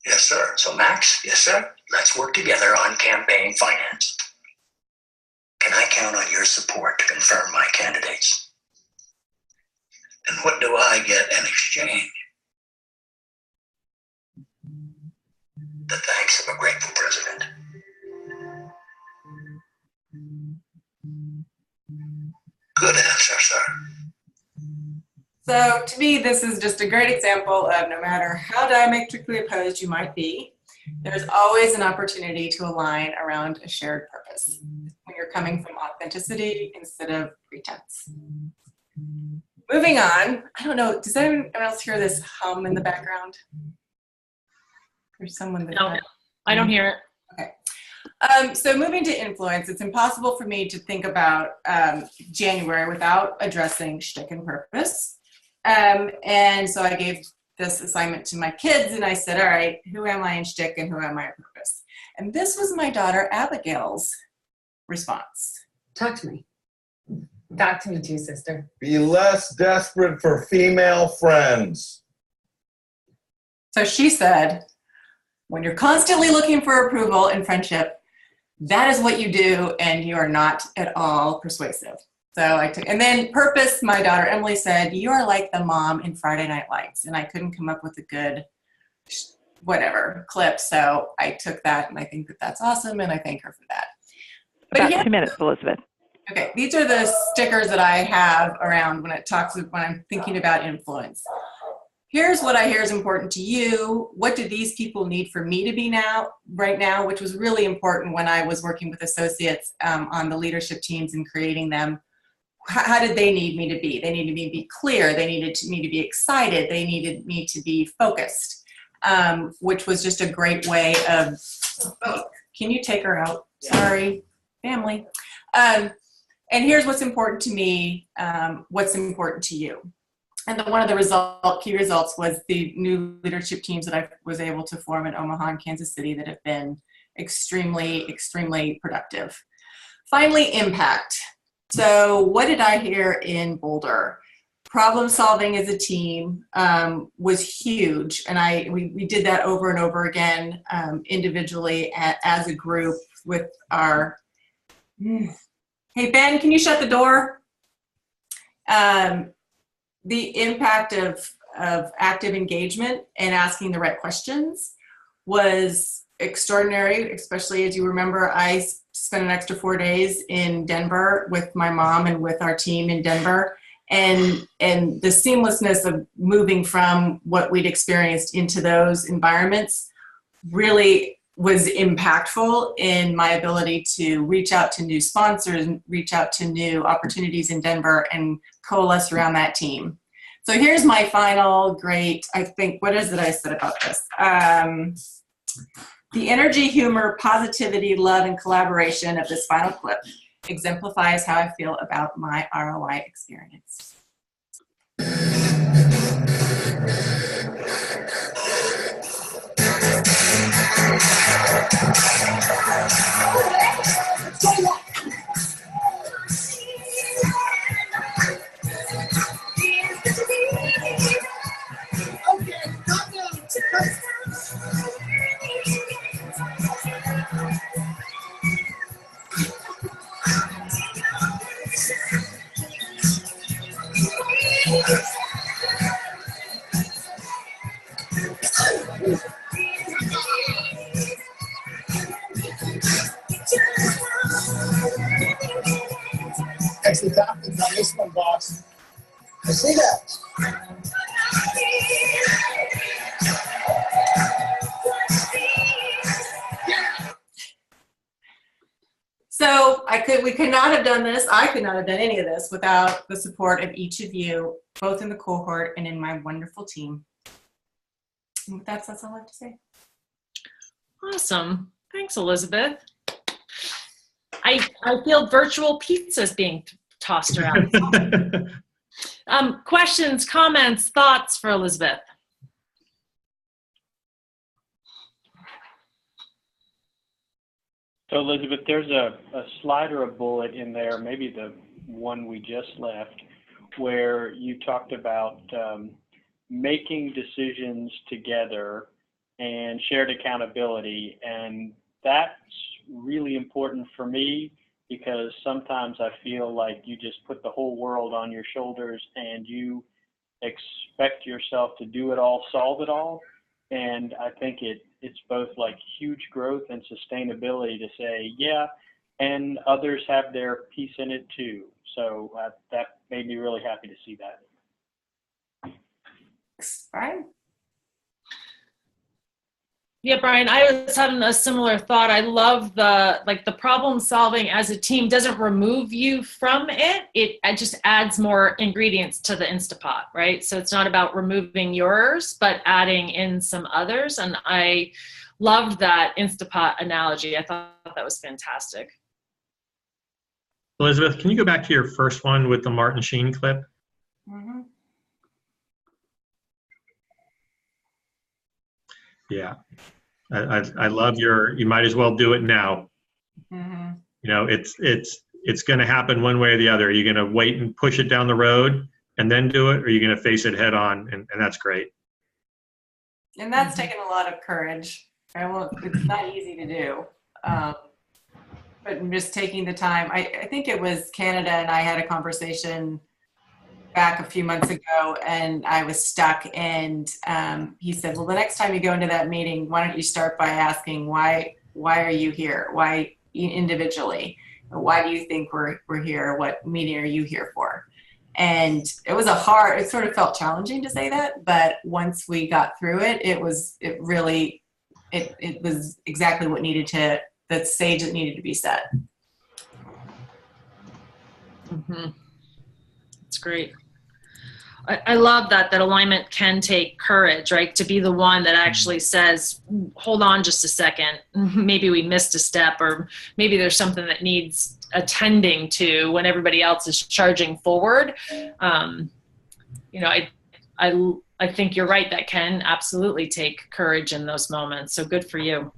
Yes, sir. So, Max, yes, sir, let's work together on campaign finance. Can I count on your support to confirm my candidates? And what do I get in exchange? The thanks of a grateful president. Good answer, sir. So to me, this is just a great example of no matter how diametrically opposed you might be, there's always an opportunity to align around a shared purpose when you're coming from authenticity instead of pretense. Moving on, I don't know, does anyone else hear this hum in the background? There's someone that... No, I don't hear it. Okay. So moving to influence, it's impossible for me to think about January without addressing shtick and purpose. And so I gave this assignment to my kids and I said, all right, who am I in shtick and who am I in purpose? And this was my daughter Abigail's response. Talk to me. Talk to me too, sister. Be less desperate for female friends. So she said, when you're constantly looking for approval and friendship, that is what you do, and you are not at all persuasive. So I took, and then Purpose, my daughter Emily said, you are like the mom in Friday Night Lights. And I couldn't come up with a good, whatever, clip. So I took that, and I think that that's awesome, and I thank her for that. But About 2 minutes, Elizabeth. Okay, these are the stickers that I have around when I'm thinking about influence. Here's what I hear is important to you. What do these people need for me to be right now, which was really important when I was working with associates on the leadership teams and creating them. How did they need me to be? They needed me to be clear. They needed me to be excited. They needed me to be focused, which was just a great way of, oh, can you take her out? Sorry, family. And here's what's important to me, what's important to you. And one of the key results was the new leadership teams that I was able to form in Omaha and Kansas City that have been extremely, extremely productive. Finally, impact. So what did I hear in Boulder? Problem solving as a team was huge. And we did that over and over again, individually as a group with our, hey Ben, can you shut the door? The impact of active engagement and asking the right questions was extraordinary, especially as you remember, I spent an extra 4 days in Denver with my mom and with our team in Denver. And the seamlessness of moving from what we'd experienced into those environments really was impactful in my ability to reach out to new sponsors and reach out to new opportunities in Denver and coalesce around that team. So here's my final great, I think, what is it I said about this? The energy, humor, positivity, love, and collaboration of this final clip exemplifies how I feel about my ROI experience. Actually, Falcons on this one, boss. I see that. So we could not have done this. I could not have done any of this without the support of each of you, both in the cohort and in my wonderful team. And with that, that's all I have to say. Awesome. Thanks, Elizabeth. I feel virtual pizzas being tossed around. Questions, comments, thoughts for Elizabeth? So Elizabeth, there's a slide or a bullet in there, maybe the one we just left, where you talked about making decisions together and shared accountability. And that's really important for me because sometimes I feel like you just put the whole world on your shoulders and you expect yourself to do it all, solve it all. And I think it's both like huge growth and sustainability to say, yeah, and others have their piece in it too. So that made me really happy to see that. Brian? Yeah, Brian, I was having a similar thought. I love the problem solving as a team doesn't remove you from it. It just adds more ingredients to the Instapot, right? So it's not about removing yours, but adding in some others. And I loved that Instapot analogy. I thought that was fantastic. Elizabeth, can you go back to your first one with the Martin Sheen clip? Mm-hmm. Yeah. I love you might as well do it now. Mm-hmm. You know, it's going to happen one way or the other. Are you going to wait and push it down the road and then do it, or are you going to face it head on? And that's great. And that's taken a lot of courage. It's not easy to do. But just taking the time, I think it was Canada and I had a conversation back a few months ago, and I was stuck, and he said, well, the next time you go into that meeting, why don't you start by asking why are you here? Why individually? Why do you think we're here? What meeting are you here for? And it sort of felt challenging to say that, but once we got through it, it was exactly what the stage that needed to be set. Mm-hmm. That's great. I love that alignment can take courage, right? To be the one that actually says, hold on just a second, maybe we missed a step, or maybe there's something that needs attending to when everybody else is charging forward. You know, I think you're right, that can absolutely take courage in those moments. So good for you.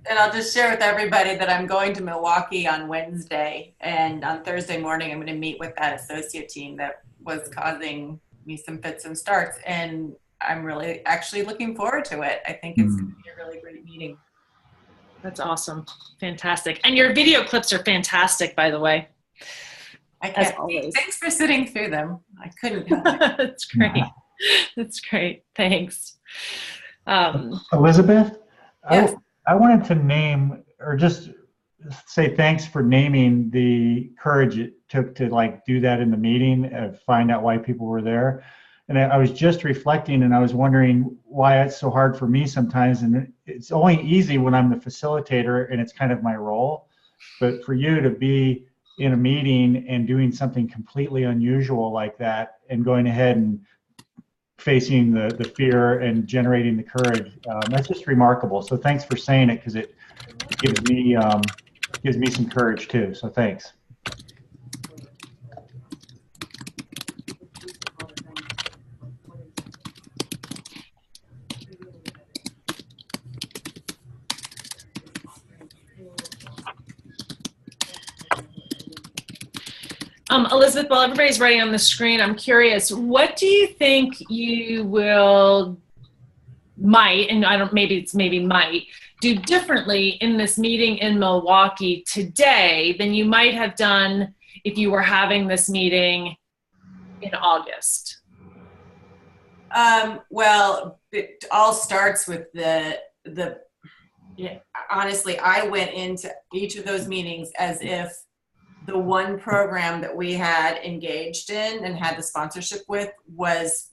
And I'll just share with everybody that I'm going to Milwaukee on Wednesday, and on Thursday morning I'm going to meet with that associate team that was causing me some fits and starts, and I'm really actually looking forward to it. I think it's going to be a really great meeting. That's awesome. Fantastic. And your video clips are fantastic, by the way. As always. Thanks for sitting through them. I couldn't help it. That's great. That's great. Thanks. Elizabeth, Yes. I wanted to name, or just say thanks for naming the courage it took to do that in the meeting, find out why people were there. And I was just reflecting, and I was wondering why it's so hard for me sometimes. And it's only easy when I'm the facilitator and it's kind of my role. But for you to be in a meeting and doing something completely unusual like that, and going ahead and facing the fear and generating the courage, that's just remarkable. So thanks for saying it, because it gives me some courage too. So thanks. Elizabeth, while everybody's writing on the screen, I'm curious, what do you think you might do differently in this meeting in Milwaukee today than you might have done if you were having this meeting in August? Well, it all starts with honestly, I went into each of those meetings as if the one program that we had engaged in and had the sponsorship with was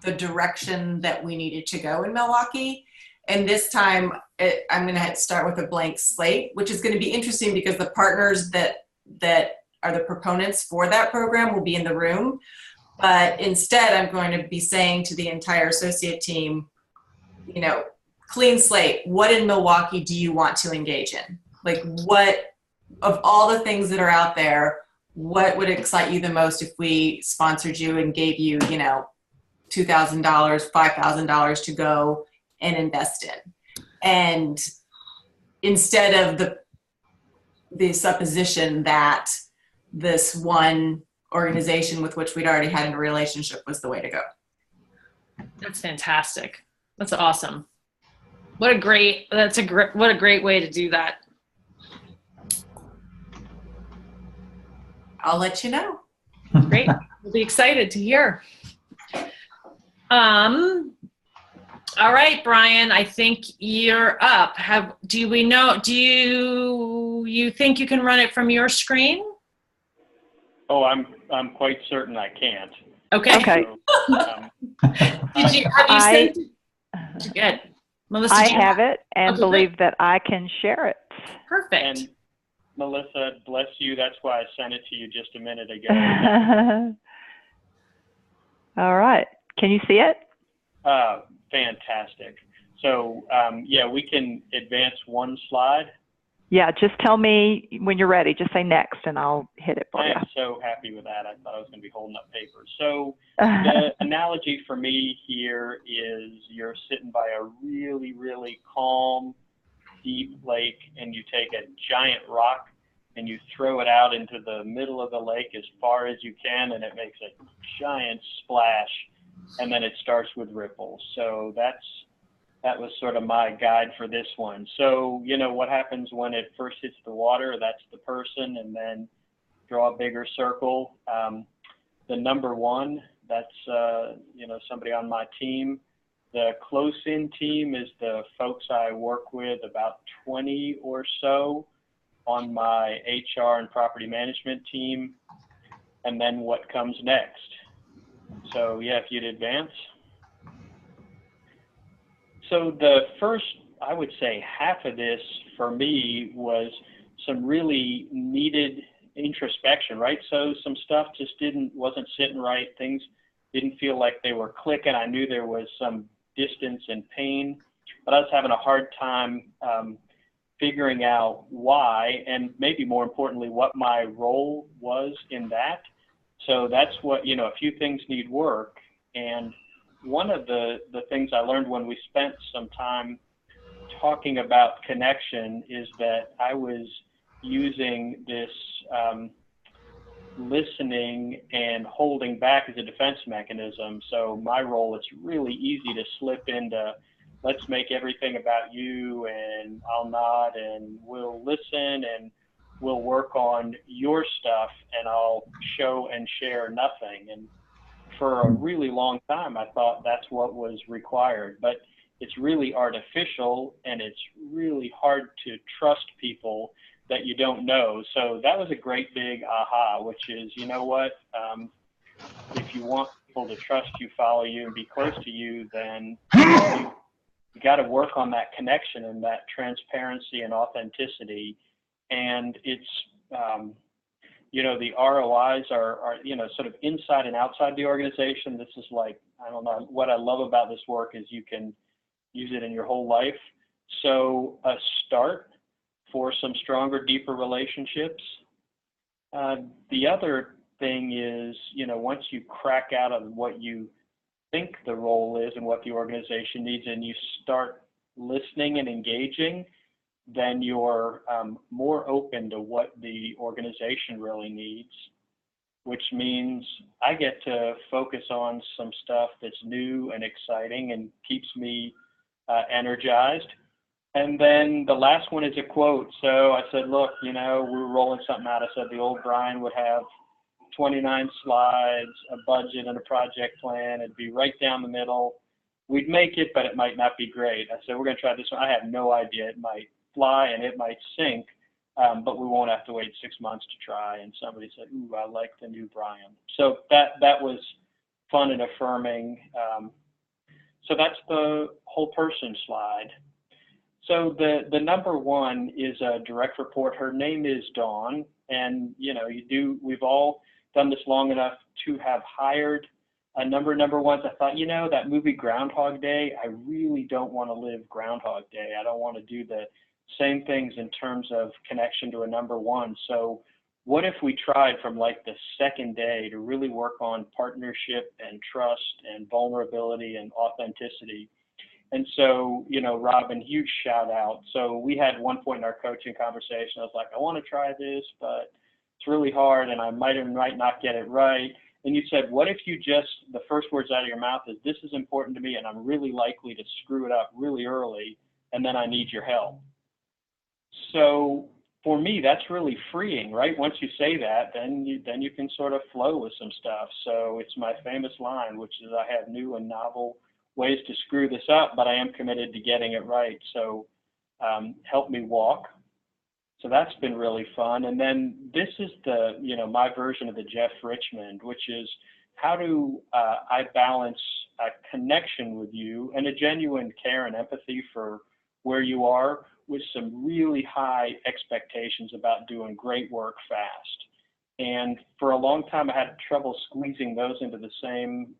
the direction that we needed to go in Milwaukee. And this time I'm going to start with a blank slate, which is going to be interesting because the partners that are the proponents for that program will be in the room. But instead, I'm going to be saying to the entire associate team, clean slate, what in Milwaukee do you want to engage in? What of all the things that are out there, what would excite you the most if we sponsored you and gave you, $2,000, $5,000 to go and invest in? And instead of the supposition that this one organization with which we'd already had a relationship was the way to go. That's fantastic. That's awesome. What a great way to do that. I'll let you know. Great. We'll be excited to hear. All right, Brian, I think you're up. Do you think you can run it from your screen? Oh, I'm quite certain I can't. Okay. So, Good. Melissa, I have it and believe that I can share it. Perfect. And Melissa, bless you. That's why I sent it to you just a minute ago. All right. Can you see it? Fantastic. So, we can advance one slide. Yeah, just tell me when you're ready. Just say next, and I'll hit it for you. I'm so happy with that. I thought I was going to be holding up papers. So the analogy for me here is you're sitting by a really, really calm, deep lake, and you take a giant rock and you throw it out into the middle of the lake as far as you can, and it makes a giant splash, and then it starts with ripples. So that was sort of my guide for this one. So, you know, what happens when it first hits the water? That's the person, and then draw a bigger circle. The number one, that's, you know, somebody on my team. The close-in team is the folks I work with, about 20 or so on my HR and property management team. And then what comes next? So yeah, if you'd advance. So the first, I would say, half of this for me was some really needed introspection, right? So some stuff just wasn't sitting right. Things didn't feel like they were clicking. I knew there was some distance and pain, but I was having a hard time figuring out why, and maybe more importantly, what my role was in that. So that's what, you know, a few things need work. And one of the things I learned when we spent some time talking about connection is that I was using this listening and holding back as a defense mechanism. So my role, it's really easy to slip into, let's make everything about you, and I'll nod and we'll listen and we'll work on your stuff, and I'll show and share nothing. And for a really long time, I thought that's what was required, but it's really artificial, and it's really hard to trust people that you don't know. So that was a great big aha, which is, you know what, if you want people to trust you, follow you, and be close to you, then you got to work on that connection and that transparency and authenticity. And it's, you know, the ROIs are, you know, sort of inside and outside the organization. This is like, I don't know, what I love about this work is you can use it in your whole life. So a start for some stronger, deeper relationships. The other thing is, you know, once you crack out of what you think the role is and what the organization needs, and you start listening and engaging, then you're more open to what the organization really needs, which means I get to focus on some stuff that's new and exciting and keeps me energized. And then the last one is a quote. So I said, look, you know, we were rolling something out. I said the old Brian would have 29 slides, a budget, and a project plan. It'd be right down the middle. We'd make it, but it might not be great. I said, we're going to try this one. I have no idea. It might fly and it might sink, but we won't have to wait 6 months to try. And somebody said, ooh, I like the new Brian. So that was fun and affirming. So that's the whole person slide. So the number one is a direct report. Her name is Dawn, and you know, we've all done this long enough to have hired a number of ones. I thought, you know, that movie Groundhog Day, I really don't want to live Groundhog Day. I don't want to do the same things in terms of connection to a number one. So what if we tried from like the second day to really work on partnership and trust and vulnerability and authenticity? And so, you know, Robin, huge shout out. So we had one point in our coaching conversation, I was like, I want to try this, but it's really hard and I might or might not get it right. And you said, what if you just, the first words out of your mouth is, this is important to me and I'm really likely to screw it up really early, and then I need your help. So for me, that's really freeing, right? Once you say that, then you can sort of flow with some stuff. So it's my famous line, which is, I have new and novel ways to screw this up, but I am committed to getting it right. So help me walk. So that's been really fun. And then this is the, you know, my version of the Jeff Richmond, which is, how do I balance a connection with you and a genuine care and empathy for where you are, with some really high expectations about doing great work fast. And for a long time, I had trouble squeezing those into the same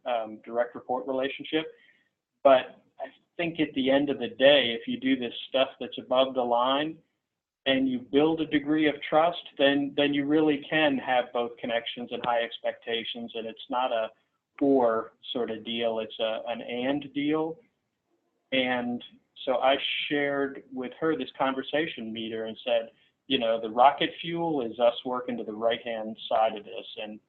direct report relationship. But I think at the end of the day, if you do this stuff that's above the line and you build a degree of trust, then you really can have both connections and high expectations. And it's not a or sort of deal, it's an and deal. And so I shared with her this conversation meter and said, the rocket fuel is us working to the right-hand side of this. And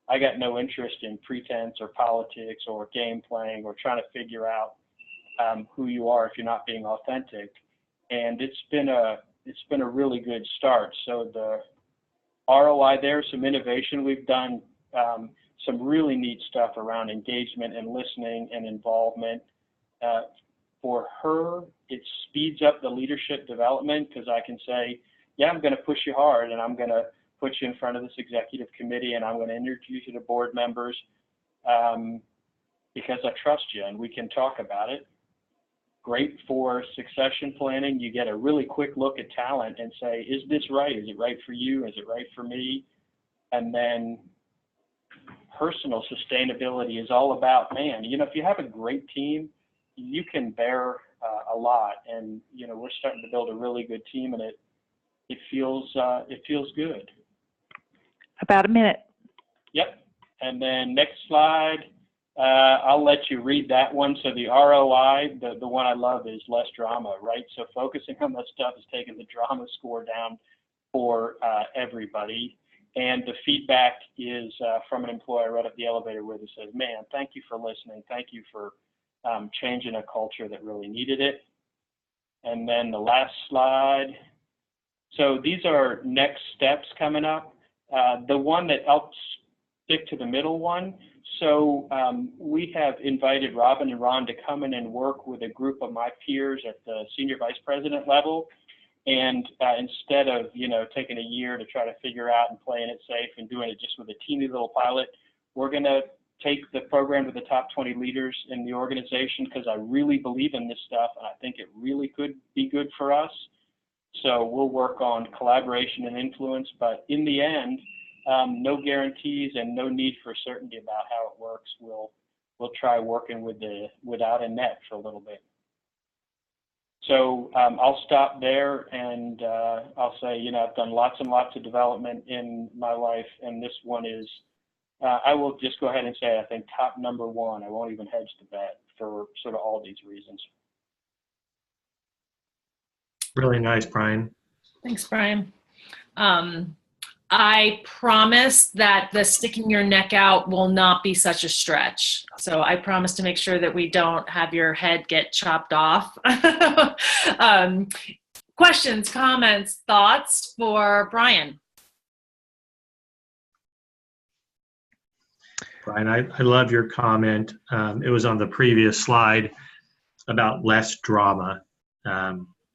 I got no interest in pretense or politics or game playing or trying to figure out who you are if you're not being authentic. And it's been a really good start. So the ROI there, some innovation we've done, some really neat stuff around engagement and listening and involvement. For her, it speeds up the leadership development because I can say, yeah, I'm going to push you hard and I'm going to put you in front of this executive committee and I'm going to introduce you to board members because I trust you and we can talk about it. Great for succession planning. You get a really quick look at talent and say, is this right? Is it right for you? Is it right for me? And then personal sustainability is all about, man, if you have a great team, you can bear a lot. And, we're starting to build a really good team and it feels good. About a minute. Yep. And then next slide, I'll let you read that one. So the ROI, the one I love is less drama, right? So focusing on that stuff is taking the drama score down for everybody. And the feedback is from an employee I read up the elevator with who says, man, thank you for listening. Thank you for changing a culture that really needed it. And then the last slide. So these are next steps coming up. The one that I'll stick to the middle one. So we have invited Robin and Ron to come in and work with a group of my peers at the senior vice president level. And instead of, taking a year to try to figure out and playing it safe and doing it just with a teeny little pilot, we're going to take the program to the top 20 leaders in the organization because I really believe in this stuff and I think it really could be good for us. So we'll work on collaboration and influence, but in the end, no guarantees and no need for certainty about how it works. We'll try working without a net for a little bit. So I'll stop there and I'll say, I've done lots and lots of development in my life, and this one is, I will just go ahead and say, I think top number one. I won't even hedge the bet for sort of all these reasons. Really nice, Brian. Thanks, Brian. I promise that the sticking your neck out will not be such a stretch. So I promise to make sure that we don't have your head get chopped off. Questions, comments, thoughts for Brian? Brian, I love your comment. It was on the previous slide about less drama.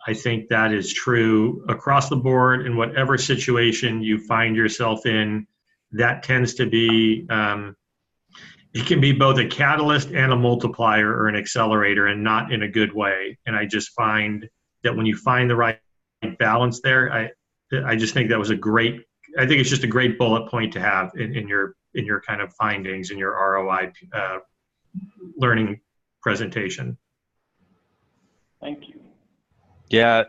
I think that is true across the board in whatever situation you find yourself in. That tends to be, it can be both a catalyst and a multiplier or an accelerator, and not in a good way. And I just find that when you find the right balance there, I just think that was I think it's just a great bullet point to have in your kind of findings in your ROI learning presentation. Thank you. Yeah,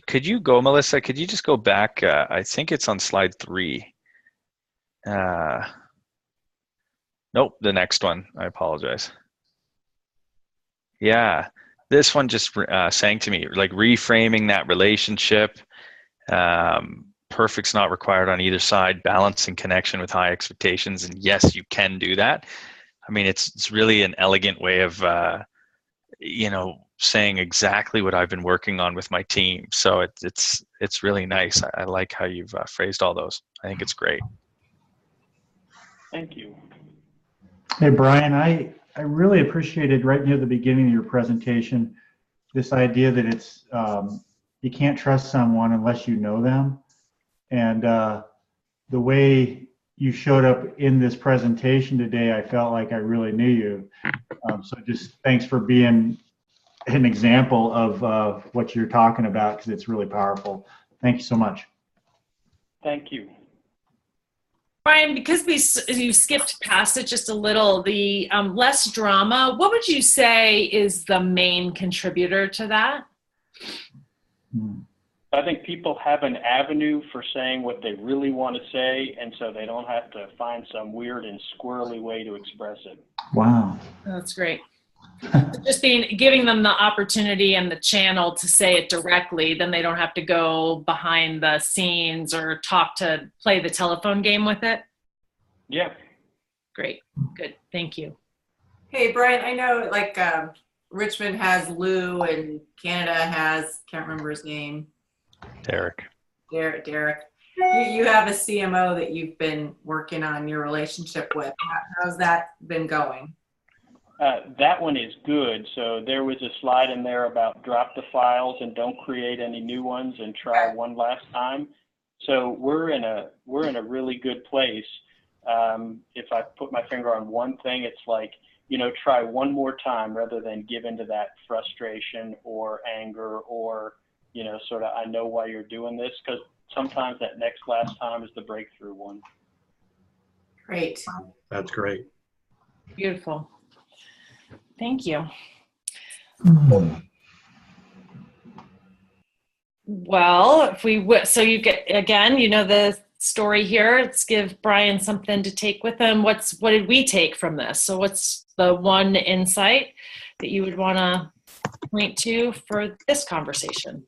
could you go, Melissa? Could you just go back? I think it's on slide 3. Nope, the next one. I apologize. Yeah, this one just sang to me, like reframing that relationship. Perfect's not required on either side. Balancing connection with high expectations, and yes, you can do that. I mean, it's really an elegant way of saying exactly what I've been working on with my team. So it's really nice. I like how you've phrased all those. I think it's great. Thank you. Hey, Brian, I really appreciated right near the beginning of your presentation this idea that it's you can't trust someone unless you know them. And the way you showed up in this presentation today, I felt like I really knew you. So just thanks for being an example of what you're talking about, because it's really powerful. Thank you so much. Thank you. Brian, because you skipped past it just a little, the less drama, what would you say is the main contributor to that? I think people have an avenue for saying what they really want to say, and so they don't have to find some weird and squirrely way to express it. Wow. That's great. Just giving them the opportunity and the channel to say it directly, then they don't have to go behind the scenes or play the telephone game with it. Yeah. Great. Good. Thank you. Hey, Brian, I know like Richmond has Lou and Canada has, can't remember his name. Derek. Derek. You have a CMO that you've been working on your relationship with. How's that been going? That one is good. So there was a slide in there about drop the files and don't create any new ones and try one last time. So we're in a really good place. If I put my finger on one thing, it's like, try one more time rather than give into that frustration or anger or, sort of, I know why you're doing this, because sometimes that last time is the breakthrough one. Great. That's great. Beautiful. Thank you. Well, so you get, again, the story here. Let's give Brian something to take with him. What did we take from this? So what's the one insight that you would want to point to for this conversation?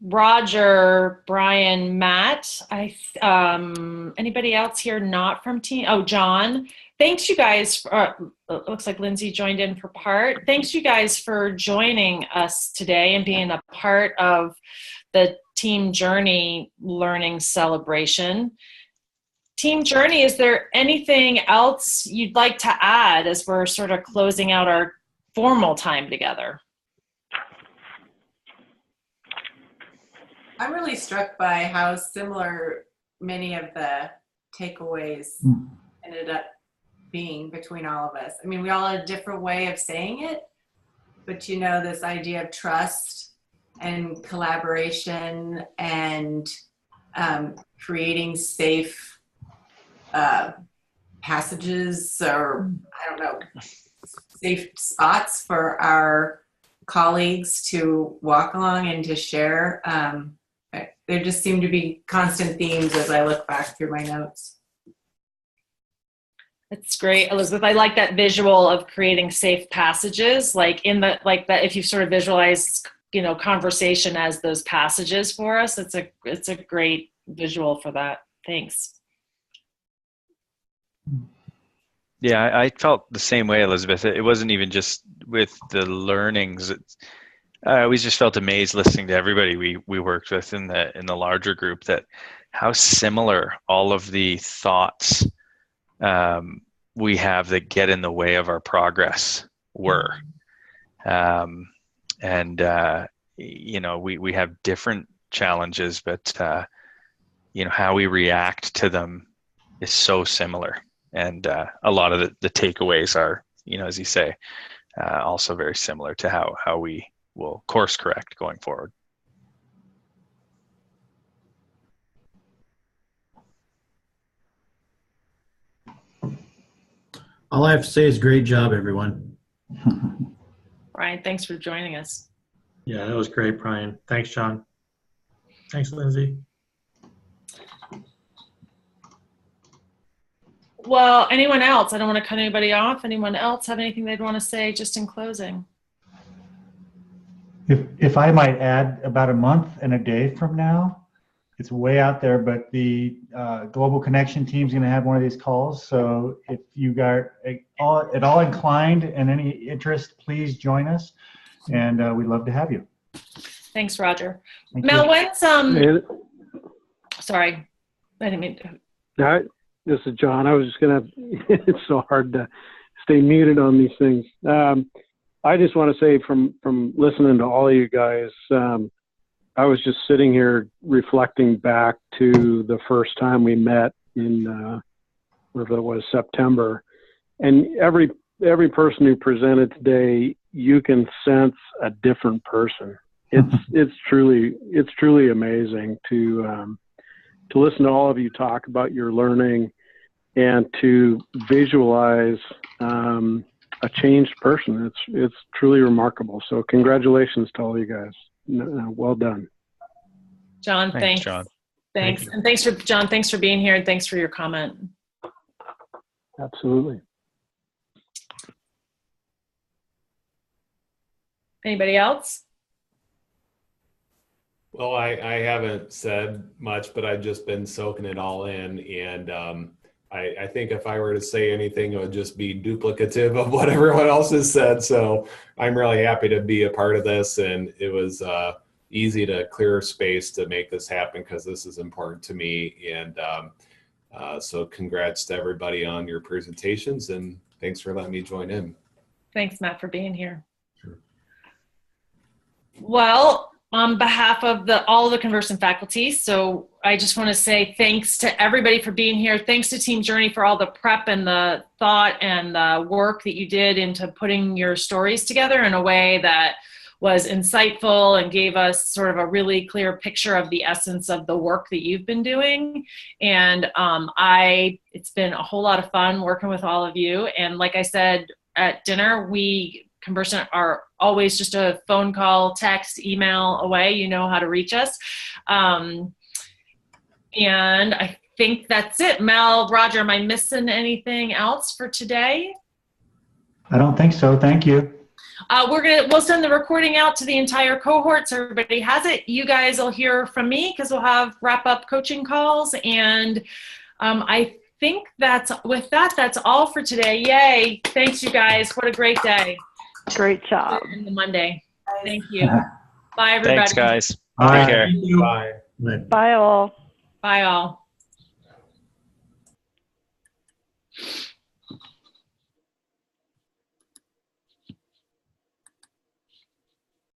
Roger, Brian, Matt, anybody else here not from team? Oh, John. Thanks you guys. It looks like Lindsay joined in for part. Thanks you guys for joining us today and being a part of the Team Journey Learning Celebration. Team Journey, is there anything else you'd like to add as we're sort of closing out our formal time together? I'm really struck by how similar many of the takeaways ended up being between all of us. I mean, we all had a different way of saying it, but this idea of trust and collaboration and creating safe passages, or I don't know, safe spots for our colleagues to walk along and to share. There just seem to be constant themes as I look back through my notes. That's great, Elizabeth. I like that visual of creating safe passages, like that. If you sort of visualize, conversation as those passages for us, it's a great visual for that. Thanks. Yeah, I felt the same way, Elizabeth. It wasn't even just with the learnings. I always just felt amazed listening to everybody we worked with in the larger group, that how similar all of the thoughts we have that get in the way of our progress were. We have different challenges, but how we react to them is so similar. And a lot of the takeaways are, as you say, also very similar to how we will course correct going forward. All I have to say is great job, everyone. Brian, thanks for joining us. Yeah, that was great, Brian. Thanks, John. Thanks, Lindsay. Well, anyone else? I don't want to cut anybody off. Anyone else have anything they'd want to say just in closing? If I might add, about a month and a day from now, it's way out there, but the Global Connection team is going to have one of these calls. So if you got at all inclined and any interest, please join us, and we'd love to have you. Thanks, Roger. Thank Mel, you. when's Hey, sorry, I didn't mean to. hi, this is John. I was just gonna. It's so hard to stay muted on these things. I just want to say, from listening to all of you guys, I was just sitting here reflecting back to the first time we met in whatever it was, September, and every person who presented today, you can sense a different person. It's truly amazing to listen to all of you talk about your learning and to visualize a changed person. It's truly remarkable. So congratulations to all you guys. Well done. John, thanks. John. Thanks. Thank you. And thanks for John, thanks for being here, and thanks for your comment. Absolutely. Anybody else? Well, I haven't said much, but I've just been soaking it all in. And I think if I were to say anything, it would just be duplicative of what everyone else has said. So I'm really happy to be a part of this. And it was easy to clear space to make this happen because this is important to me. And so congrats to everybody on your presentations. And thanks for letting me join in. Thanks, Matt, for being here. Sure. Well, on behalf of all the Conversant faculty, so I just want to say thanks to everybody for being here. Thanks to Team Journey for all the prep and the thought and the work that you did into putting your stories together in a way that was insightful and gave us sort of a really clear picture of the essence of the work that you've been doing. And it's been a whole lot of fun working with all of you. And like I said at dinner, Conversant are always just a phone call, text, email away. You know how to reach us. And I think that's it. Mel, Roger, am I missing anything else for today? I don't think so. Thank you. We'll send the recording out to the entire cohort so everybody has it. You guys will hear from me because we'll have wrap-up coaching calls. And I think that's all for today. Yay. Thanks, you guys. What a great day. Great job. Monday. Thank you. Bye, everybody. Thanks, guys. Bye. Take care. Bye. Bye all. Bye, all.